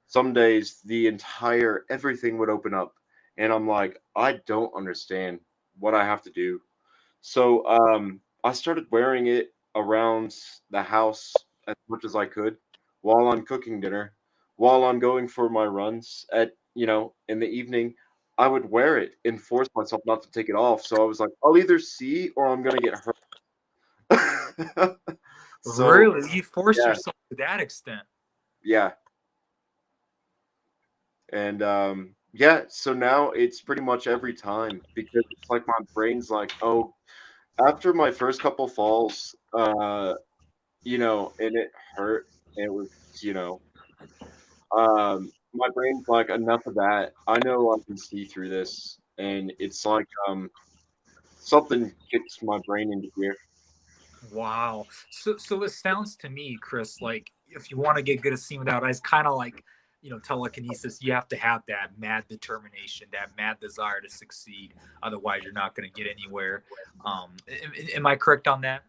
Some days the entire everything would open up, and I'm like, I don't understand what I have to do. So I started wearing it around the house as much as I could while I'm cooking dinner, while I'm going for my runs at, in the evening. I would wear it and force myself not to take it off. So I was like, I'll either see or I'm gonna get hurt. So Really, you force yeah, yourself to that extent? yeah. And Yeah, so now it's pretty much every time because it's like my brain's like, oh, after my first couple falls, and it hurt. It was, you know, my brain's like, enough of that. I know I can see through this, and it's like, something kicks my brain into gear. Wow. So it sounds to me, Chris, like if you want to get good at seeing without eyes, kind of like, telekinesis, you have to have that mad determination, that mad desire to succeed. Otherwise, you're not going to get anywhere. Am I correct on that?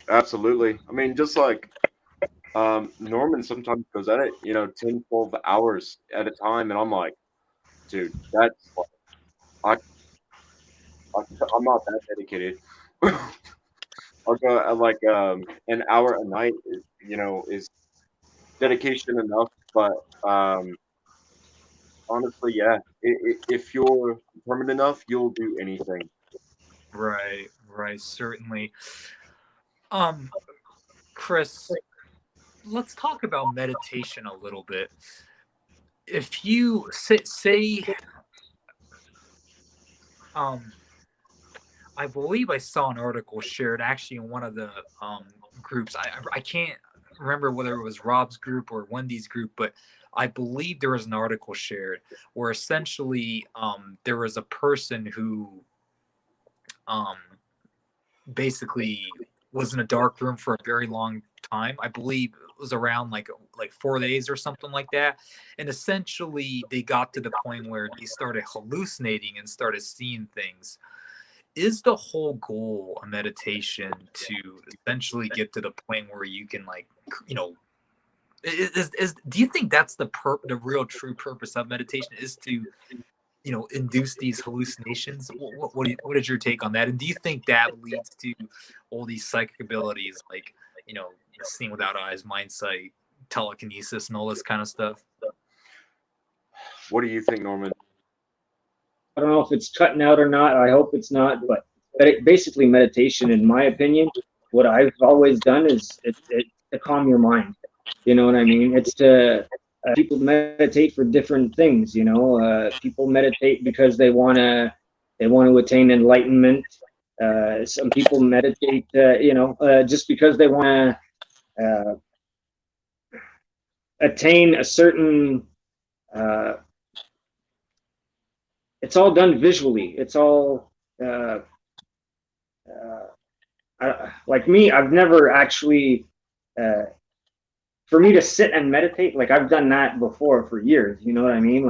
Absolutely. I mean, just like Norman sometimes goes at it, 10, 12 hours at a time, and I'm like, dude, that's like, I'm not that dedicated. I'll go at like an hour a night is dedication enough, but um, honestly, yeah, if you're determined enough, you'll do anything. Right, right, certainly. Um, Chris, let's talk about meditation a little bit. If you say um I believe I saw an article shared actually in one of the groups. I can't remember whether it was Rob's group or Wendy's group, but I believe there was an article shared where essentially there was a person who um, basically was in a dark room for a very long time. I believe it was around like 4 days or something like that. And essentially they got to the point where they started hallucinating and started seeing things. Is the whole goal of meditation to essentially get to the point where you can do you think that's the real true purpose of meditation is to induce these hallucinations? What is your take on that, and do you think that leads to all these psychic abilities like seeing without eyes, mind sight, telekinesis, and all this kind of stuff? What do you think, Norman? I don't know if it's cutting out or not. I hope it's not, but basically meditation, in my opinion, what I've always done is it to calm your mind. You know what I mean? It's to people meditate for different things. People meditate because they want to attain enlightenment. Some people meditate, just because they want to attain a certain. Uh, it's all done visually. It's all uh, like me. I've never actually. For me to sit and meditate, like I've done that before for years. You know what I mean?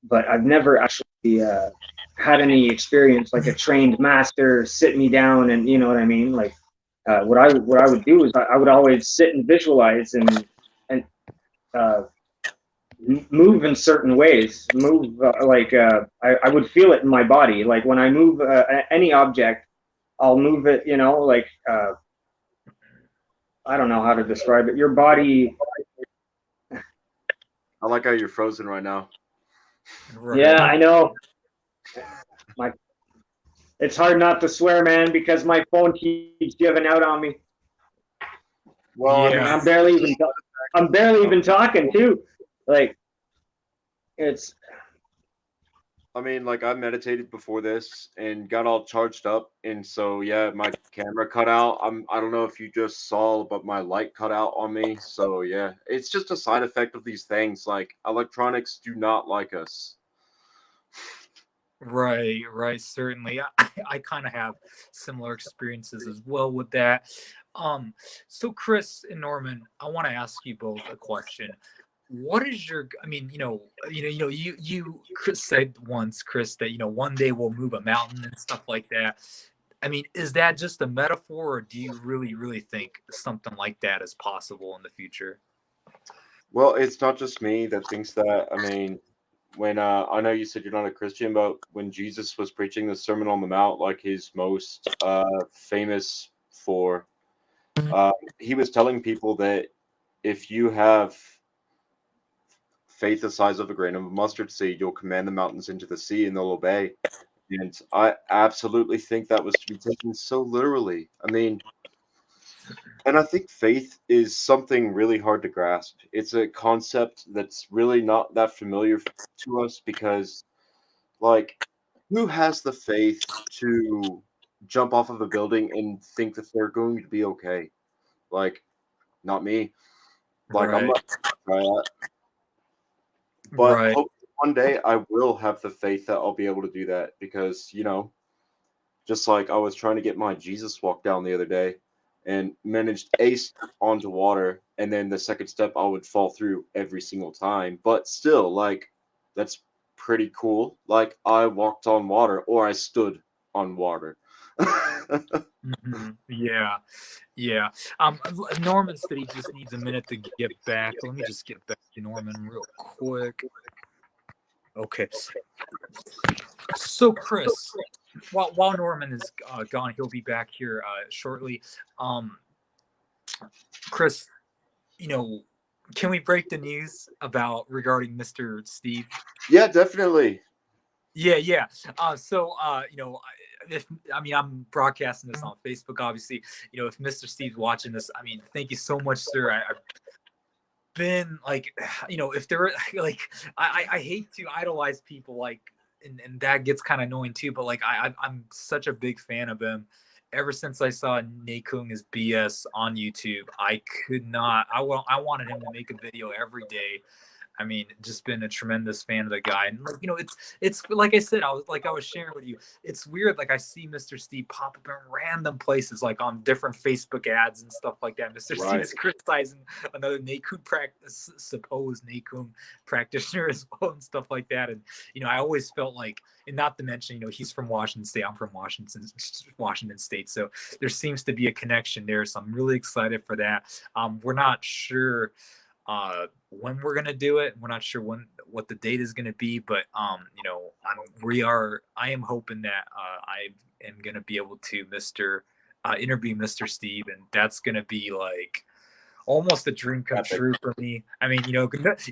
But I've never actually had any experience like a trained master sit me down and you know what I mean. Like what I would do is I would always sit and visualize and uh, move in certain ways. Move I would feel it in my body. Like when I move any object, I'll move it. I don't know how to describe it. Your body. I like how you're frozen right now. Right. Yeah, I know. My It's hard not to swear, man, because my phone keeps giving out on me. Well, I mean, Yeah. I'm barely even talking too. Like it's like I meditated before this and got all charged up, and so yeah, my camera cut out. I don't know if you just saw, but my light cut out on me. So yeah, it's just a side effect of these things. Like electronics do not like us. Right, right, certainly. I kind of have similar experiences as well with that. Um, so Chris and Norman, I want to ask you both a question. What is your, I mean, you Chris said once, Chris, that one day we'll move a mountain and stuff like that. I mean, is that just a metaphor, or do you really, really think something like that is possible in the future? Well, it's not just me that thinks that. I mean, when I know you said you're not a Christian, but when Jesus was preaching the Sermon on the Mount, like his most famous for, he was telling people that if you have faith the size of a grain of mustard seed, you'll command the mountains into the sea and they'll obey. And I absolutely think that was to be taken so literally. I mean, And I think faith is something really hard to grasp. It's a concept that's really not that familiar to us because, like, who has the faith to jump off of a building and think that they're going to be okay? Like, not me. Like, I'm Right. not gonna try that. But Right. hopefully one day I will have the faith that I'll be able to do that because, just like I was trying to get my Jesus walk down the other day and managed a step onto water, and then the second step I would fall through every single time. But still, like, that's pretty cool. Like, I walked on water or I stood on water. Yeah. Yeah. Norman said he just needs a minute to get back. Let me just get back to Norman real quick. Okay. So Chris, while Norman is gone, he'll be back here shortly. Chris, can we break the news regarding Mr. Steve? Yeah, definitely. Yeah. I'm broadcasting this on Facebook, obviously. If Mr. Steve's watching this, thank you so much, sir. I've been like, if there were like, I hate to idolize people, like, and that gets kind of annoying too. But like, I'm such a big fan of him. Ever since I saw Nakung is BS on YouTube, I could not. I wanted him to make a video every day. Just been a tremendous fan of the guy, and like, it's like I said, I was sharing with you. It's weird, like I see Mr. Steve pop up in random places, like on different Facebook ads and stuff like that. Mr. Steve is criticizing another supposed Nakun practitioner as well and stuff like that. And I always felt like, and not to mention, he's from Washington State. I'm from Washington State, so there seems to be a connection there. So I'm really excited for that. We're not sure when we're gonna do it. We're not sure what the date is gonna be, but I am hoping that I am gonna be able to interview Mr. Steve, and that's gonna be like almost a dream come true for me.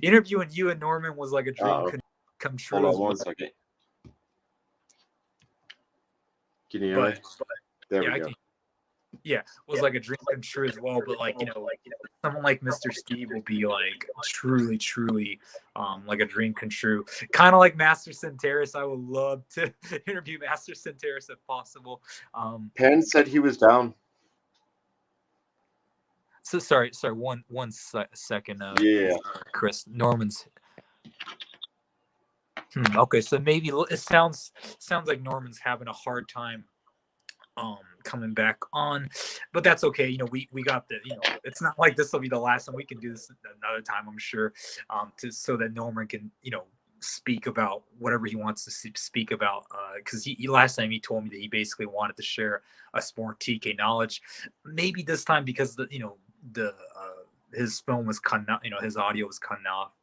Interviewing you and Norman was like a dream come true. Hold on one second. Can you hear me? There we go. Was like a dream come true as well. But like, someone like Mr. Steve will be like truly like a dream come true. Kind of like Master Centeris. I would love to interview Master Centeris if possible. Penn said he was down. So sorry, one second. Chris, Norman's. Okay, so maybe it sounds like Norman's having a hard time coming back on, but that's okay. We got the, it's not like this will be the last time. We can do this another time, I'm sure, so that Norman can, speak about whatever he wants to speak about, because he last time he told me that he basically wanted to share us more TK knowledge. Maybe this time, because his phone was cutting out, his audio was cutting off,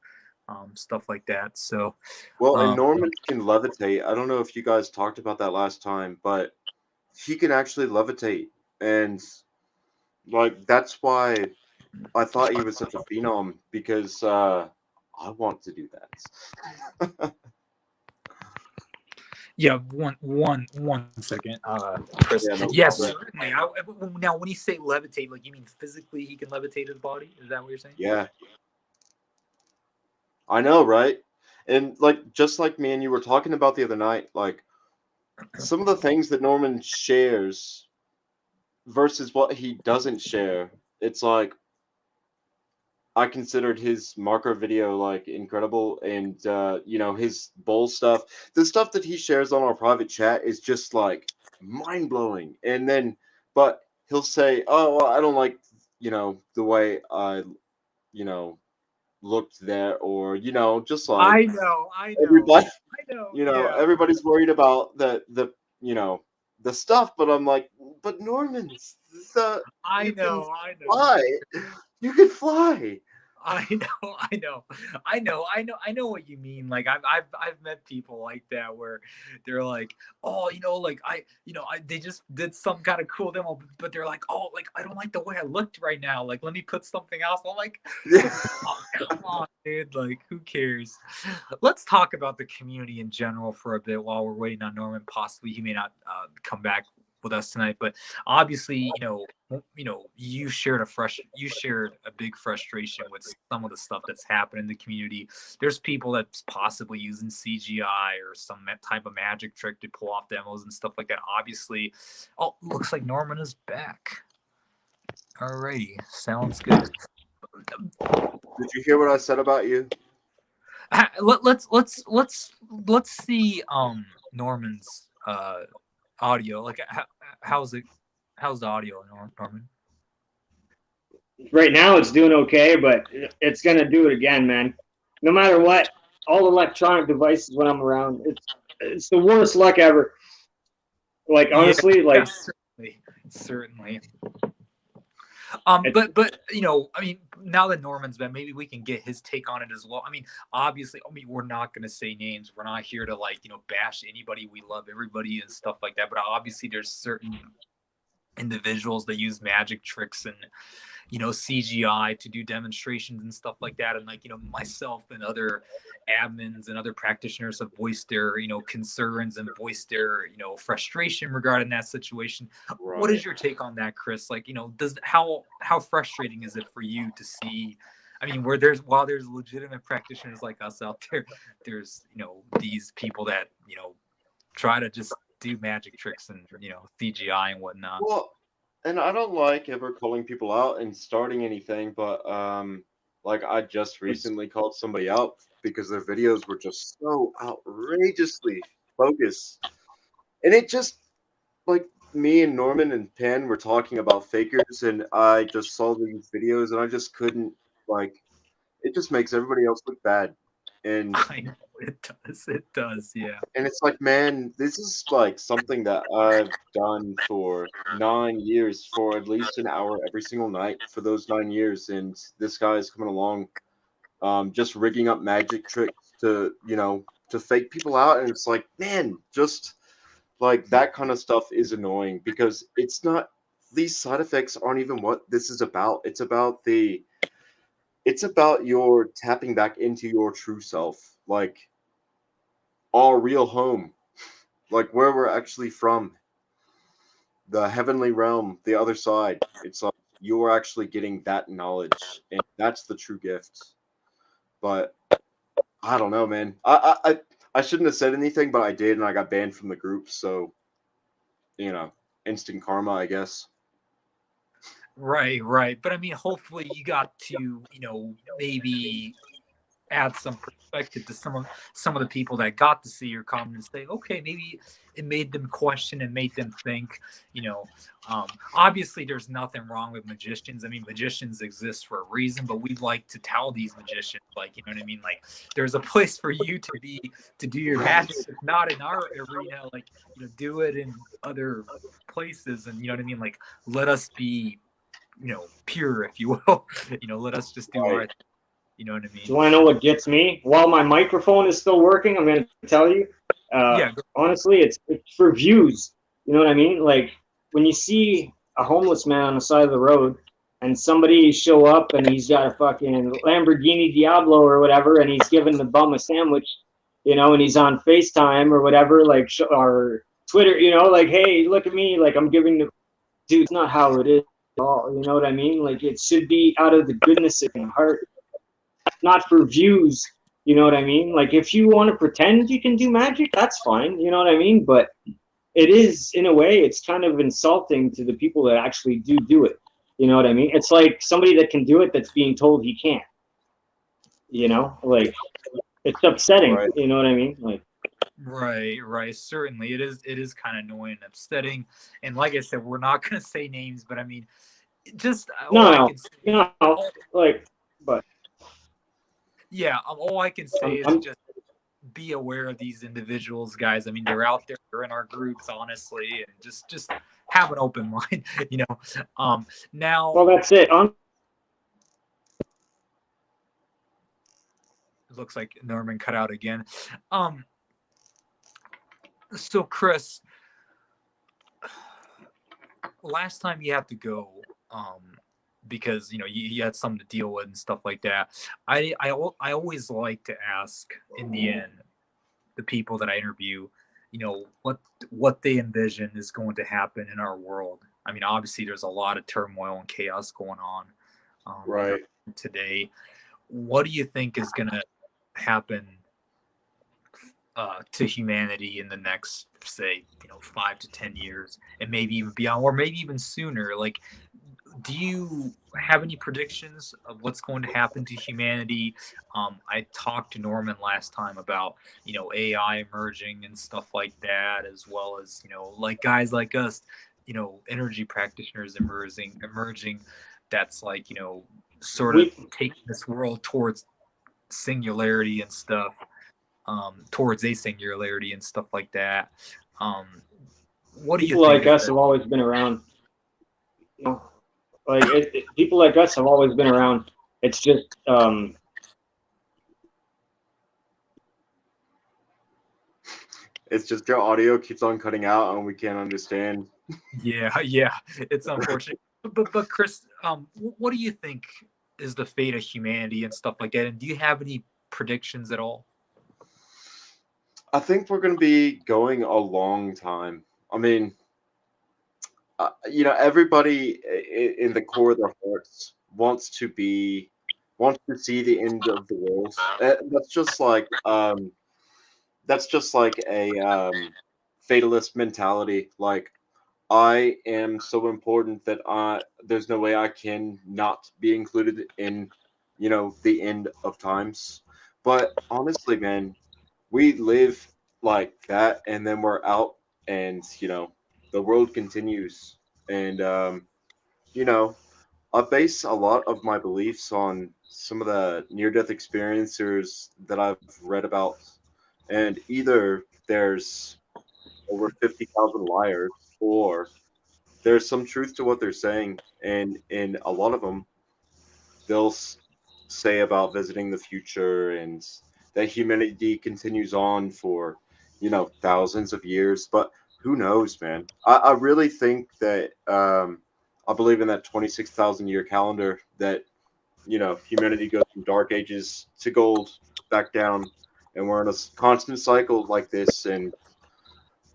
stuff like that. So and Norman can levitate. I don't know if you guys talked about that last time, but he can actually levitate, and like that's why I thought he was such a phenom, because I want to do that. Yeah, one second, Chris. Yes, certainly. Now, when you say levitate, like, you mean physically he can levitate his body? Is that what you're saying? Yeah. I know, right? And like, just like me and you were talking about the other night, like, some of the things that Norman shares versus what he doesn't share, it's like, I considered his marker video like incredible, and his bowl stuff, the stuff that he shares on our private chat is just like mind blowing. And then, but he'll say, "Oh, well, I don't like the way I looked there," or just like I know. everybody, I know. everybody's worried about the stuff, but I'm like, but Norman, I know. fly. You could fly. I know what you mean. Like, I've met people like that where they're like, oh, they just did some kind of cool demo, but they're like, oh, like, I don't like the way I looked right now. Like, let me put something else. I'm like, oh, come on, dude. Like, who cares? Let's talk about the community in general for a bit while we're waiting on Norman. Possibly he may not come back with us tonight. But obviously, you shared a big frustration with some of the stuff that's happened in the community. There's people that's possibly using CGI or some type of magic trick to pull off demos and stuff like that. Obviously, oh, looks like Norman is back. Alrighty, sounds good. Did you hear what I said about you? Let's see Norman's audio. Like how's the audio, Norman? Right now it's doing okay, but it's gonna do it again, man. No matter what, all electronic devices when I'm around, it's the worst luck ever. Like honestly, like certainly. But I mean, now that Norman's been, maybe we can get his take on it as well. I mean, obviously, we're not going to say names. We're not here to bash anybody. We love everybody and stuff like that. But obviously, there's certain individuals that use magic tricks and CGI to do demonstrations and stuff like that. And myself and other admins and other practitioners have voiced their concerns and voiced their frustration regarding that situation. Right. What is your take on that, Chris? Like, how frustrating is it for you to see? I mean, while there's legitimate practitioners like us out there, there's these people that try to just do magic tricks and CGI and whatnot. Well, and I don't like ever calling people out and starting anything, but like I just recently called somebody out because their videos were just so outrageously focused, and it just like me and Norman and Penn were talking about fakers, and I just saw these videos and I just couldn't it just makes everybody else look bad. And I know it does, yeah. And it's like, man, this is like something that I've done for 9 years, for at least an hour every single night for those 9 years, and this guy is coming along, just rigging up magic tricks to fake people out, and it's like, man, just like that kind of stuff is annoying because it's not. These side effects aren't even what this is about. It's about your tapping back into your true self, like our real home, like where we're actually from, the heavenly realm, the other side. It's like you're actually getting that knowledge, and that's the true gift. But I don't know, man. I shouldn't have said anything, but I did, and I got banned from the group. So, instant karma, I guess. Right. But I mean, hopefully you got to, maybe add some perspective to some of the people that got to see your comment and say, okay, maybe it made them question and made them think. Obviously there's nothing wrong with magicians. I mean, magicians exist for a reason, but we'd like to tell these magicians, like, you know what I mean? Like, there's a place for you to do your magic. If not in our arena, like, do it in other places. And you know what I mean? Like, let us be, pure, if you will. Let us just do our thing. You know what I mean? Do you want to know what gets me? While my microphone is still working, I'm going to tell you. Honestly, it's for views. You know what I mean? Like when you see a homeless man on the side of the road and somebody show up and he's got a fucking Lamborghini Diablo or whatever, and he's giving the bum a sandwich, and he's on FaceTime or whatever, like, or Twitter, like, hey, look at me, like I'm giving the dude. It's not how it is at all. You know what I mean? Like it should be out of the goodness of your heart. Not for views, you know what I mean? Like if you want to pretend you can do magic, that's fine, you know what I mean? But it is, in a way, it's kind of insulting to the people that actually do it. You know what I mean? It's like somebody that can do it that's being told he can't. Like it's upsetting, right. You know what I mean? Like Right. Certainly, it is kind of annoying and upsetting. And like I said, we're not going to say names, but I mean, just but. Yeah, all I can say is just be aware of these individuals, guys. I mean, they're out there, they're in our groups, honestly, and just have an open mind, Now, well, that's it. It looks like Norman cut out again. So Chris, last time you had to go, because you had something to deal with and stuff like that. I always like to ask in the end the people that I interview what they envision is going to happen in our world. I mean, obviously, there's a lot of turmoil and chaos going on Right. today. What do you think is going to happen to humanity in the next, say, 5 to 10 years, and maybe even beyond, or maybe even sooner? Like, do you have any predictions of what's going to happen to humanity? I talked to Norman last time about AI emerging and stuff like that, as well as like guys like us, energy practitioners emerging. That's like sort of We taking this world towards singularity and stuff, towards a singularity and stuff like that. Um, what do you people think like is us the have always been around. You know, like people like us have always been around. It's just It's just your audio keeps on cutting out and we can't understand. Yeah, it's unfortunate. But Chris, what do you think is the fate of humanity and stuff like that? And do you have any predictions at all? I think we're going to be going a long time. I mean, everybody in the core of their hearts wants to see the end of the world. That's just like a fatalist mentality. Like, I am so important that there's no way I can not be included in, the end of times. But honestly, man, we live like that, and then we're out, and the world continues. And you know, I base a lot of my beliefs on some of the near-death experiencers that I've read about, and either there's over 50,000 liars, or there's some truth to what they're saying, and in a lot of them, they'll say about visiting the future and that humanity continues on for thousands of years. But who knows, man? I really think that I believe in that 26,000 year calendar, that humanity goes from dark ages to gold, back down, and we're in a constant cycle like this. And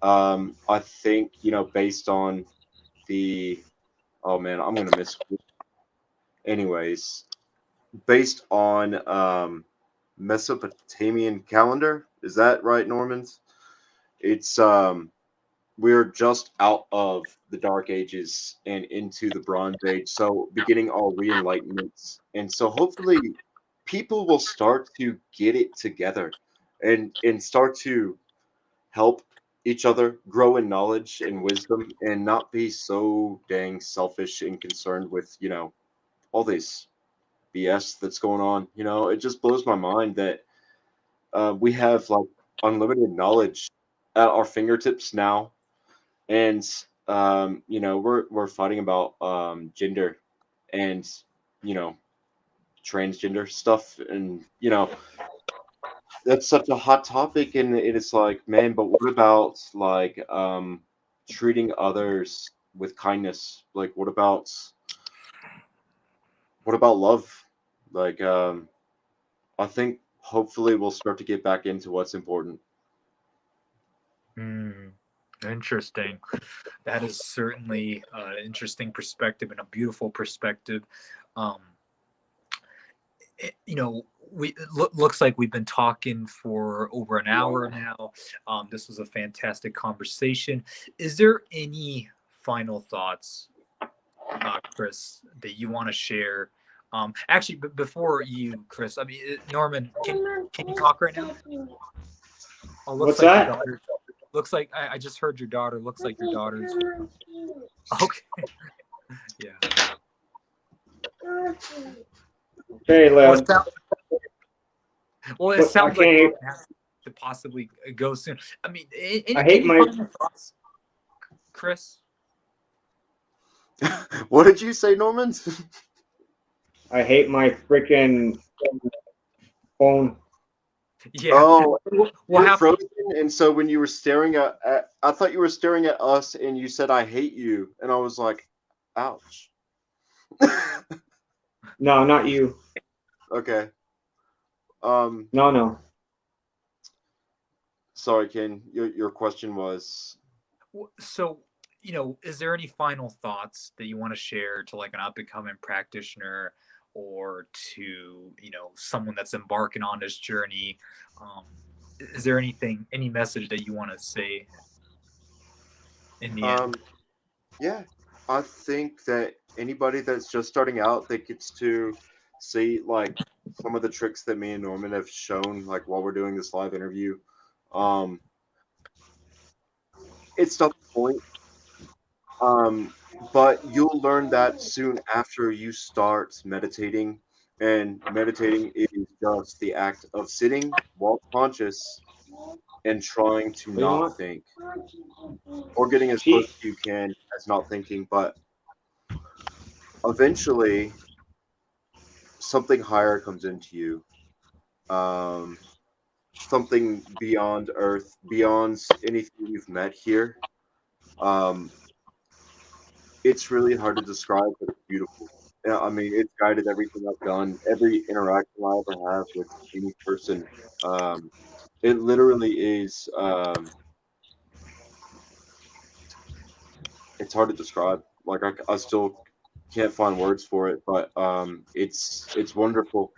I think based on the oh man, I'm gonna miss. Anyways, based on Mesopotamian calendar, is that right, Normans? It's we're just out of the Dark Ages and into the Bronze Age, so beginning our re-enlightenments, and so hopefully people will start to get it together and start to help each other grow in knowledge and wisdom, and not be so dang selfish and concerned with all this BS that's going on. It just blows my mind that we have like unlimited knowledge at our fingertips now, and we're fighting about gender and you know transgender stuff, and that's such a hot topic, and it's like, man, but what about like treating others with kindness? Like, what about love? Like, I think hopefully we'll start to get back into what's important. Hmm, interesting. That is certainly an interesting perspective and a beautiful perspective. Um, looks like we've been talking for over an hour now. This was a fantastic conversation. Is there any final thoughts, Chris, that you want to share? Actually, before you, Chris, I mean, Norman, can you talk right now? Oh, looks what's like your that? daughter. Looks like I just heard your daughter. Looks like your daughter's. Okay. Yeah. Okay, Well, lad. it But I sounds like can't. Norman has to possibly go soon. I mean, I hate any my. final thoughts, Chris? What did you say, Norman? I hate my freaking phone. Yeah. Oh, We'll you're have to. frozen, and so when you were staring I thought you were staring at us, and you said, "I hate you," and I was like, "Ouch." No, not you. Okay. Um. No, no. sorry, Ken, your question was. So, is there any final thoughts that you want to share to like an up and coming practitioner or to, someone that's embarking on this journey? Is there any message that you want to say in the end? Yeah, I think that anybody that's just starting out that gets to see like some of the tricks that me and Norman have shown, like while we're doing this live interview, um, it's not the point. But you'll learn that soon after you start meditating, and meditating is just the act of sitting while conscious and trying to You know not what? think, or getting as close Pete, as you can as not thinking. But eventually something higher comes into you, um, something beyond earth, beyond anything you've met here. um, it's really hard to describe, but it's beautiful. Yeah, I mean, it's guided everything I've done, every interaction I ever have with any person. It literally is. It's hard to describe. Like I still can't find words for it, but it's wonderful.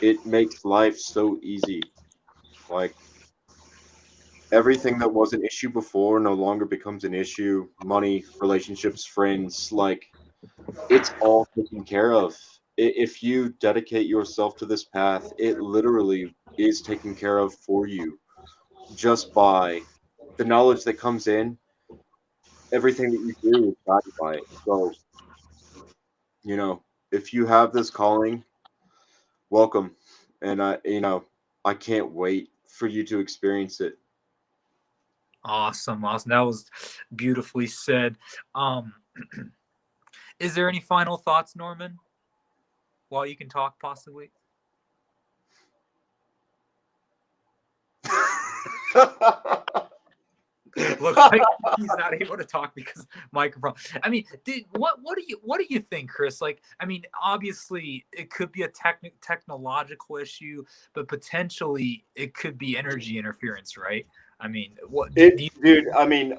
It makes life so easy. Like everything that was an issue before no longer becomes an issue. Money, relationships, friends, like it's all taken care of. If you dedicate yourself to this path, it literally is taken care of for you just by the knowledge that comes in. Everything that you do is guided by it. So, you know, if you have this calling, welcome. And I can't wait for you to experience it. Awesome. Awesome. That was beautifully said. Um, is there any final thoughts, Norman, while you can talk possibly? Looks like he's not able to talk because microphone. I mean, what do you think, Chris? Like, I mean, obviously it could be a technological issue, but potentially it could be energy interference, right? I mean, what do you? Dude, I mean,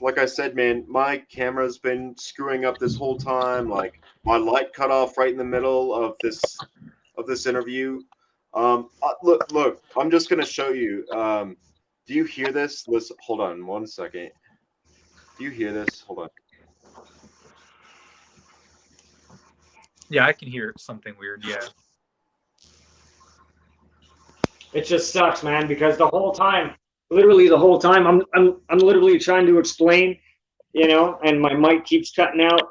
like I said, man, my camera's been screwing up this whole time. Like my light cut off right in the middle of this interview. Look, I'm just gonna show you. Do you hear this? Listen, hold on 1 second. Do you hear this? Hold on. Yeah, I can hear something weird. Yeah. it just sucks, man, because the whole time, literally the whole time, I'm literally trying to explain, and my mic keeps cutting out,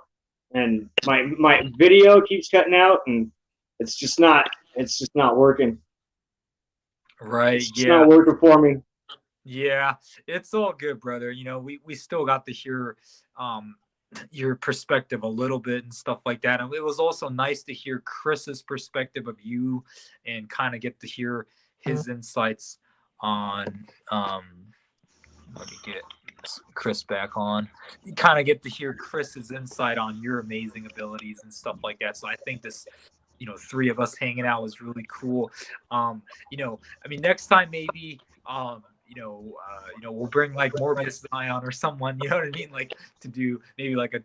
and my video keeps cutting out, and it's just not working. Right. It's just Yeah. not working for me. Yeah. It's all good, brother. We still got to hear um your perspective a little bit and stuff like that. And it was also nice to hear Chris's perspective of you and kind of get to hear his insights on let me get Chris back on. You kind of get to hear Chris's insight on your amazing abilities and stuff like that. So I think this, three of us hanging out was really cool. I mean, next time maybe, we'll bring like Morbius Zion or someone, you know what I mean? Like to do maybe like a,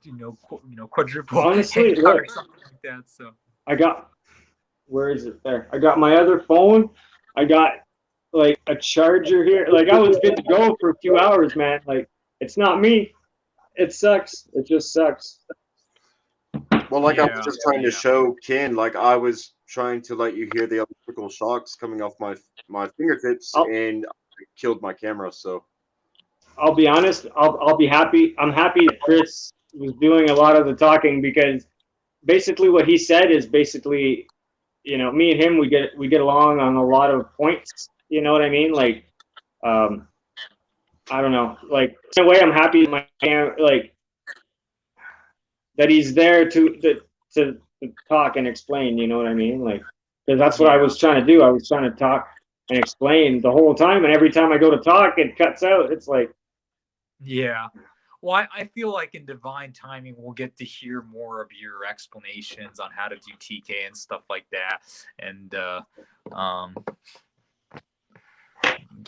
quadruple Honestly, hangout look, or something like that. So where is it? There. I got my other phone. I got like a charger here. Like I was good to go for a few hours, man. Like it's not me. It sucks. It just sucks. Well, like I was yeah, just trying to yeah. show Ken, like I was trying to let you hear the electrical shocks coming off my fingertips, I'll and I killed my camera. So I'll be honest. I'll be happy. I'm happy that Chris was doing a lot of the talking because basically what he said is basically, me and him we get along on a lot of points. You know what I mean? Like, I don't know. Like in a way, I'm happy like that he's there to talk and explain. You know what I mean? Like, because that's what I Yeah. was trying to do. I was trying to talk and explain the whole time, and every time I go to talk, it cuts out. It's like, Yeah. Well, I feel like in divine timing, we'll get to hear more of your explanations on how to do TK and stuff like that. And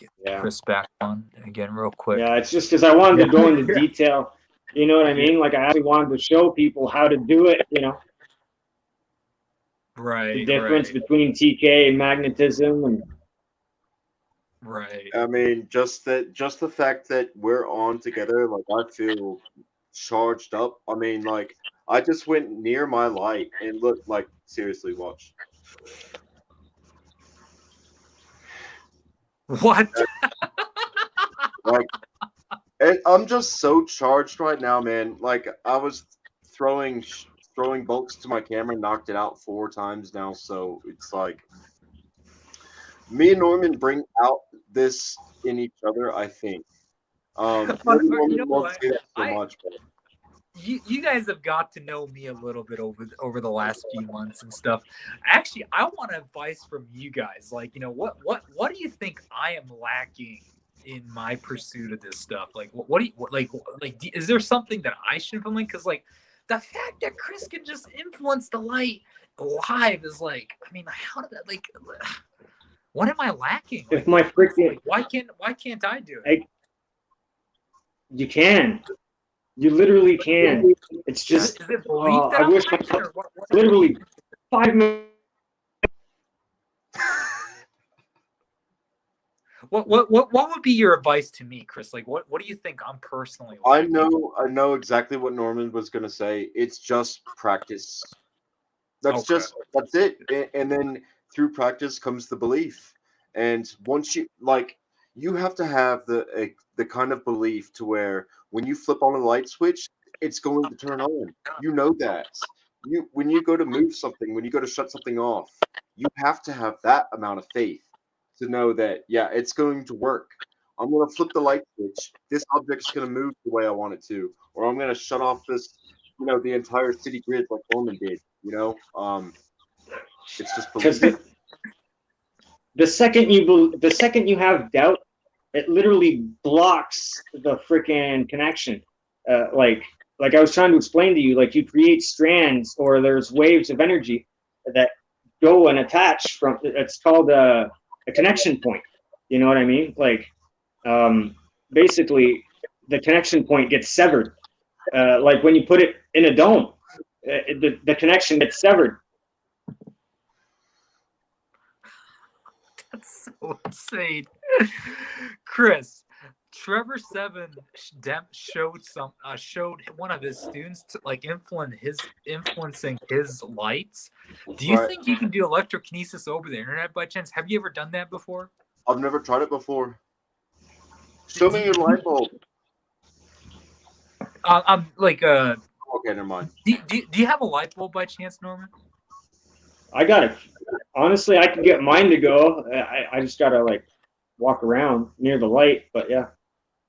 get Yeah. Chris back on again real quick. Yeah, it's just because I wanted to go into Yeah. detail. You know what I mean? Like I actually wanted to show people how to do it. You know, Right. the difference Right. between TK and magnetism, and Right. I mean, just the fact that we're on together, like I feel charged up. I mean, like I just went near my light and look, like seriously, watch. What? Like I'm just so charged right now, man. Like I was throwing bolts to my camera, knocked it out 4 times now. So it's like me and Norman bring out this in each other, I think. Maybe Or, you know Norman won't what? say that so I much, but you guys have got to know me a little bit over the last few months and stuff. Actually, I want advice from you guys. Like, you know, what do you think I am lacking in my pursuit of this stuff? Like, what do you is there something that I should implement? Because like the fact that Chris can just influence the light live is like, I mean, how did that like? What am I lacking? Like, if my freaking why can't I do it? you can, you literally can. It's just Is it belief that I I'm wish lacking, or what literally 5 minutes. What would be your advice to me, Chris? Like, what do you think I'm personally I lacking? know exactly what Norman was gonna say. It's just practice. Okay. That's it. And then through practice comes the belief. And once you like, you have to have the kind of belief to where when you flip on a light switch, it's going to turn on. You know that. You when you go to move something, when you go to shut something off, you have to have that amount of faith to know that yeah, it's going to work. I'm gonna flip the light switch. This object's gonna move the way I want it to, or I'm gonna shut off this, the entire city grid like Norman did. It's just Because belief. the second you have doubt, it literally blocks the freaking connection. Like I was trying to explain to you, like you create strands or there's waves of energy that go and attach from. It's called a connection point. You know what I mean? Like basically, the connection point gets severed. Like when you put it in a dome, the connection gets severed. That's so insane. Chris, Trevor Seven showed one of his students to like influencing his lights. Do you Right. think you can do electrokinesis over the internet by chance? Have you ever done that before? I've never tried it before. Show me your light bulb. I'm like Okay, never mind. do you have a light bulb by chance, Norman? I got it. Honestly, I can get mine to go. I just gotta like walk around near the light. But yeah,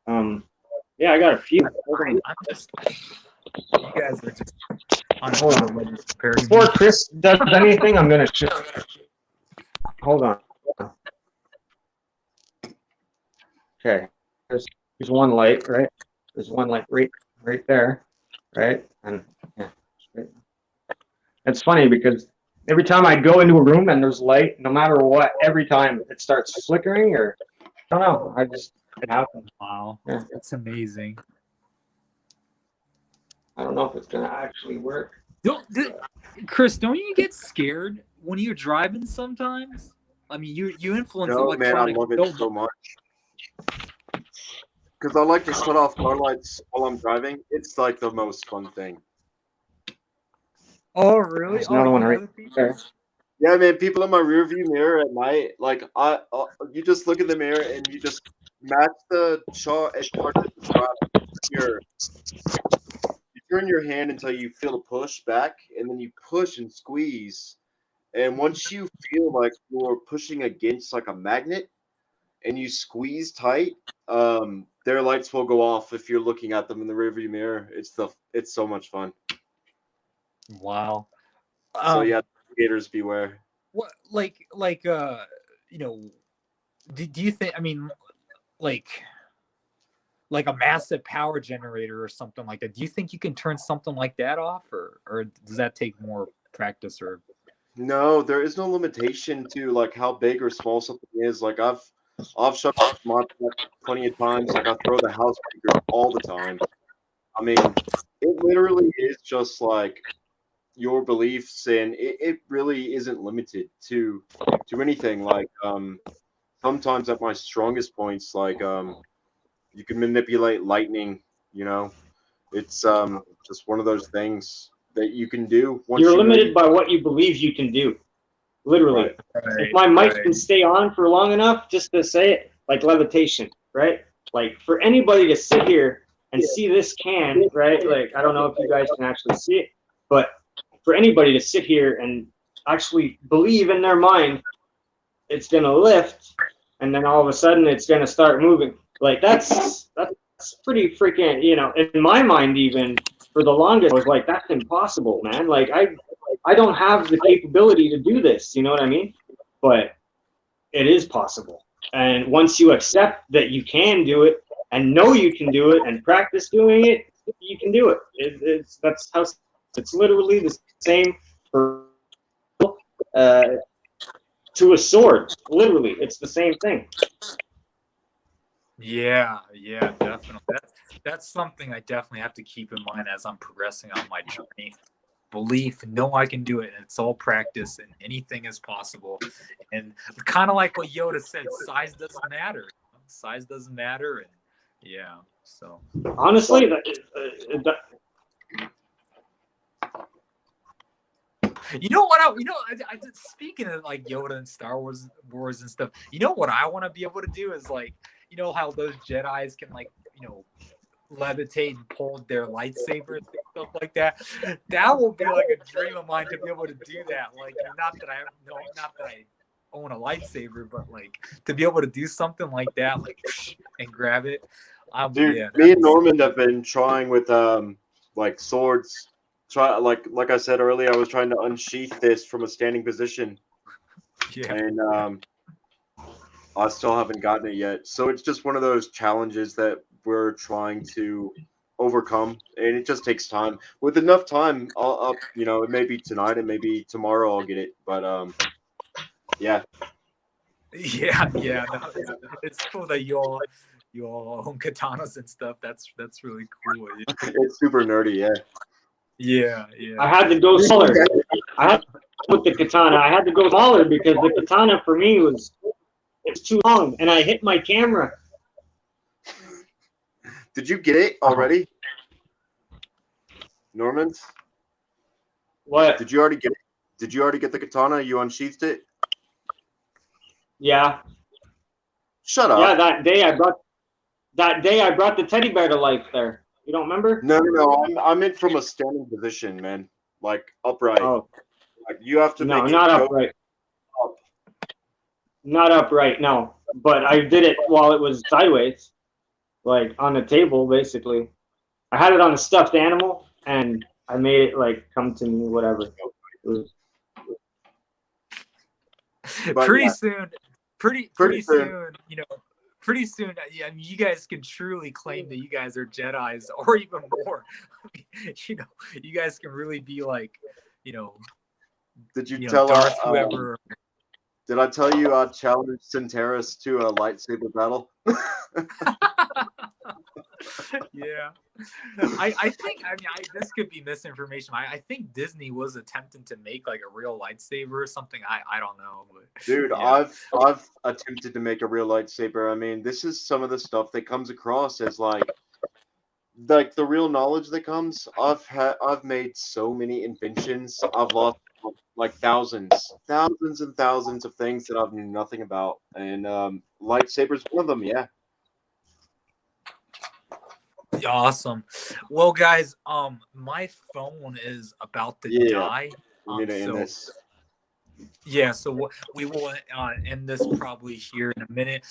yeah, I got a few. I'm just, you guys are just on Hold another on. level compared to Before me. Chris does anything, I'm gonna hold on. Okay, there's one light, right? There's one light right there, right? And yeah, right. It's funny because every time I go into a room and there's light, no matter what, every time it starts flickering or I don't know. It happens. Wow, Yeah. that's amazing. I don't know if it's gonna actually work. Chris, don't you get scared when you're driving sometimes? I mean, you influence No, man, I electronic. love it so much. Because I like to shut off car lights while I'm driving. It's like the most fun thing. Oh, really? There's another one right there. Yeah, man, people in my rearview mirror at night, like you just look in the mirror and you just match the shot. It's hard to describe. You turn your hand until you feel a push back, and then you push and squeeze. And once you feel like you're pushing against like a magnet, and you squeeze tight, their lights will go off if you're looking at them in the rearview mirror. It's so much fun. Wow. So yeah, gators beware. What you know, do you think? I mean, like a massive power generator or something like that. Do you think you can turn something like that off, or does that take more practice? Or No, there is no limitation to like how big or small something is. Like I've shut my mouth plenty of times. Like I throw the house speaker all the time. I mean, it literally is just like your beliefs, and it really isn't limited to anything. Like sometimes at my strongest points, like you can manipulate lightning. You know, it's just one of those things that you can do once You're you know limited by what you believe you can do. Literally. Right. If my mic can stay on for long enough, just to say it, like levitation, right? Like for anybody to sit here and see this can, right? Like I don't know if you guys can actually see it, but for anybody to sit here and actually believe in their mind it's gonna lift, and then all of a sudden it's gonna start moving. Like that's pretty freaking, you know, in my mind even for the longest I was like, that's impossible, man. Like I don't have the capability to do this, you know what I mean? But it is possible. And once you accept that you can do it and know you can do it and practice doing it, you can do it. That's how it's literally the same for to a sword. Literally, it's the same thing. Yeah, definitely. That's something I definitely have to keep in mind as I'm progressing on my journey. Belief, know I can do it, and it's all practice, and anything is possible. And kind of like what Yoda said, size doesn't matter. Size doesn't matter, and yeah. So honestly, you know what? I speaking of like Yoda and Star Wars and stuff. You know what I want to be able to do is like, you know how those Jedi's can like, you know, levitate and pull their lightsabers and stuff like that. That will be like a dream of mine to be able to do that. Like, not that I own a lightsaber, but like to be able to do something like that, like and grab it. Dude, Yeah, me and Norman have been trying with like swords. Like I said earlier, I was trying to unsheath this from a standing position, yeah. and I still haven't gotten it yet. So it's just one of those challenges that we're trying to overcome, and it just takes time. With enough time, I'll you know, it may be tonight, it may be tomorrow I'll get it, but yeah. Yeah. No, it's cool that you all own katanas and stuff. That's really cool. It's super nerdy, yeah. Yeah. I had to go smaller. I had with the katana. I had to go smaller because the katana for me was too long, and I hit my camera. Did you get it already, Norman? What? Did you already get it? Did you already get the katana? You unsheathed it? Yeah. Shut up. Yeah, that day I brought the teddy bear to life there. You don't remember? No. I'm in from a standing position, man. Like upright. Oh. Like you have to make No, not upright. up. Not upright, no. But I did it while it was sideways, like on the table, basically. I had it on a stuffed animal, and I made it like come to me, whatever. Pretty soon, you know, pretty soon, yeah, I mean, you guys can truly claim that you guys are Jedis, or even more. You know, you guys can really be like, you know. Did you tell Darth whoever? Did I tell you I challenged Centeris to a lightsaber battle? Yeah, I think this could be misinformation. I think Disney was attempting to make like a real lightsaber or something. I don't know, but dude, yeah. I've attempted to make a real lightsaber. I mean, this is some of the stuff that comes across as like the real knowledge that comes. I've made so many inventions. I've lost like thousands and thousands of things that I've knew nothing about, and lightsabers one of them. Yeah. Awesome. Well, guys, my phone is about to die. So we will end this probably here in a minute.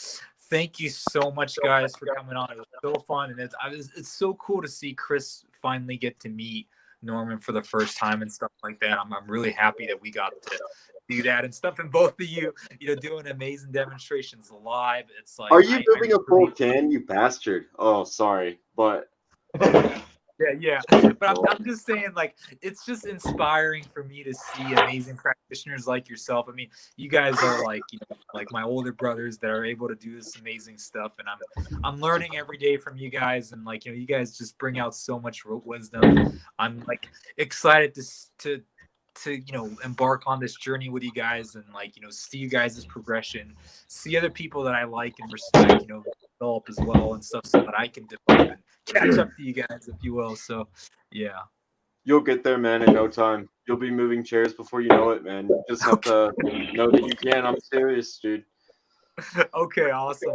Thank you so much, guys, for coming on. It was so fun, and it's so cool to see Chris finally get to meet Norman for the first time and stuff like that. I'm really happy that we got to do that and stuff, and both of you doing amazing demonstrations live. It's like, are you building a full can, you bastard? Oh, sorry, but yeah. But I'm just saying, like, it's just inspiring for me to see amazing practitioners practitioners like yourself. I mean, you guys are like, you know, like my older brothers that are able to do this amazing stuff, and I'm learning every day from you guys, and like, you know, you guys just bring out so much wisdom. I'm like excited to you know, embark on this journey with you guys, and like, you know, see you guys' progression, see other people that I like and respect, you know, develop as well and stuff, so that I can develop and catch up to you guys, if you will. So yeah. You'll get there, man, in no time. You'll be moving chairs before you know it, man. You just have to know that you can. I'm serious, dude. Okay, awesome.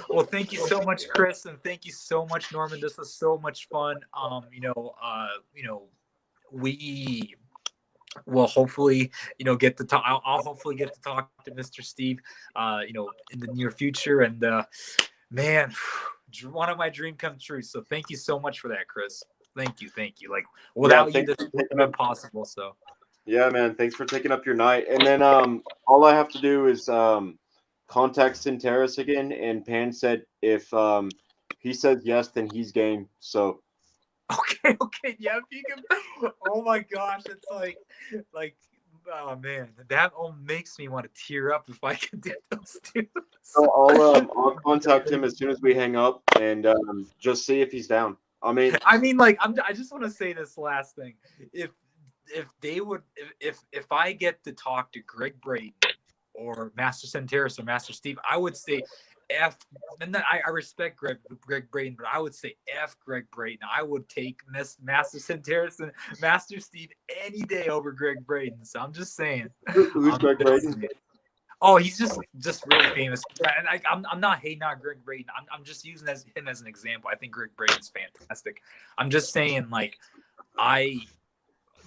Well, thank you so much, Chris, and thank you so much, Norman. This was so much fun. You know, we will hopefully, you know, get to talk. I'll hopefully get to talk to Mr. Steve, you know, in the near future. And man, one of my dreams come true. So thank you so much for that, Chris. Thank you. Like, without you, this wouldn't have been possible. So yeah, man, thanks for taking up your night. And then all I have to do is contact Sinteris again, and Pan said if he says yes, then he's game. So okay, yeah, if you can. Oh my gosh, it's like oh man, that all makes me want to tear up if I can do those two. So I'll contact him as soon as we hang up, and just see if he's down. I mean, like, I just want to say this last thing. If they would, if I get to talk to Greg Braden or Master Centeris or Master Steve, I would say F. And then I respect Greg Braden, but I would say F Greg Braden. I would take Master Centeris and Master Steve any day over Greg Braden. So I'm just saying. Who's Greg Braden? Oh, he's just really famous. And I'm not hating on Greg Braden. I'm just using him as an example. I think Greg Braden's fantastic. I'm just saying, like, I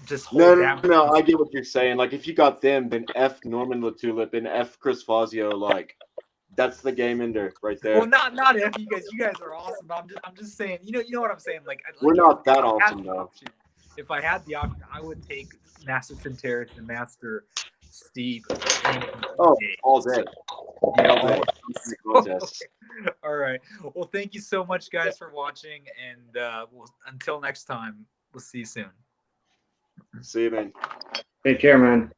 just hold no, I get what you're saying. Like, if you got them, then F Norman LaTulip and F Chris Fazio. Like, that's the game ender right there. Well, not F you guys. You guys are awesome. I'm just saying. You know what I'm saying. Like, we're not that awesome though. If I had the option, I would take Master Centeris and Master Steve. All day. Yeah, all day. All right. Well, thank you so much, guys, for watching, and until next time, we'll see you soon. See you, man. Take care, man.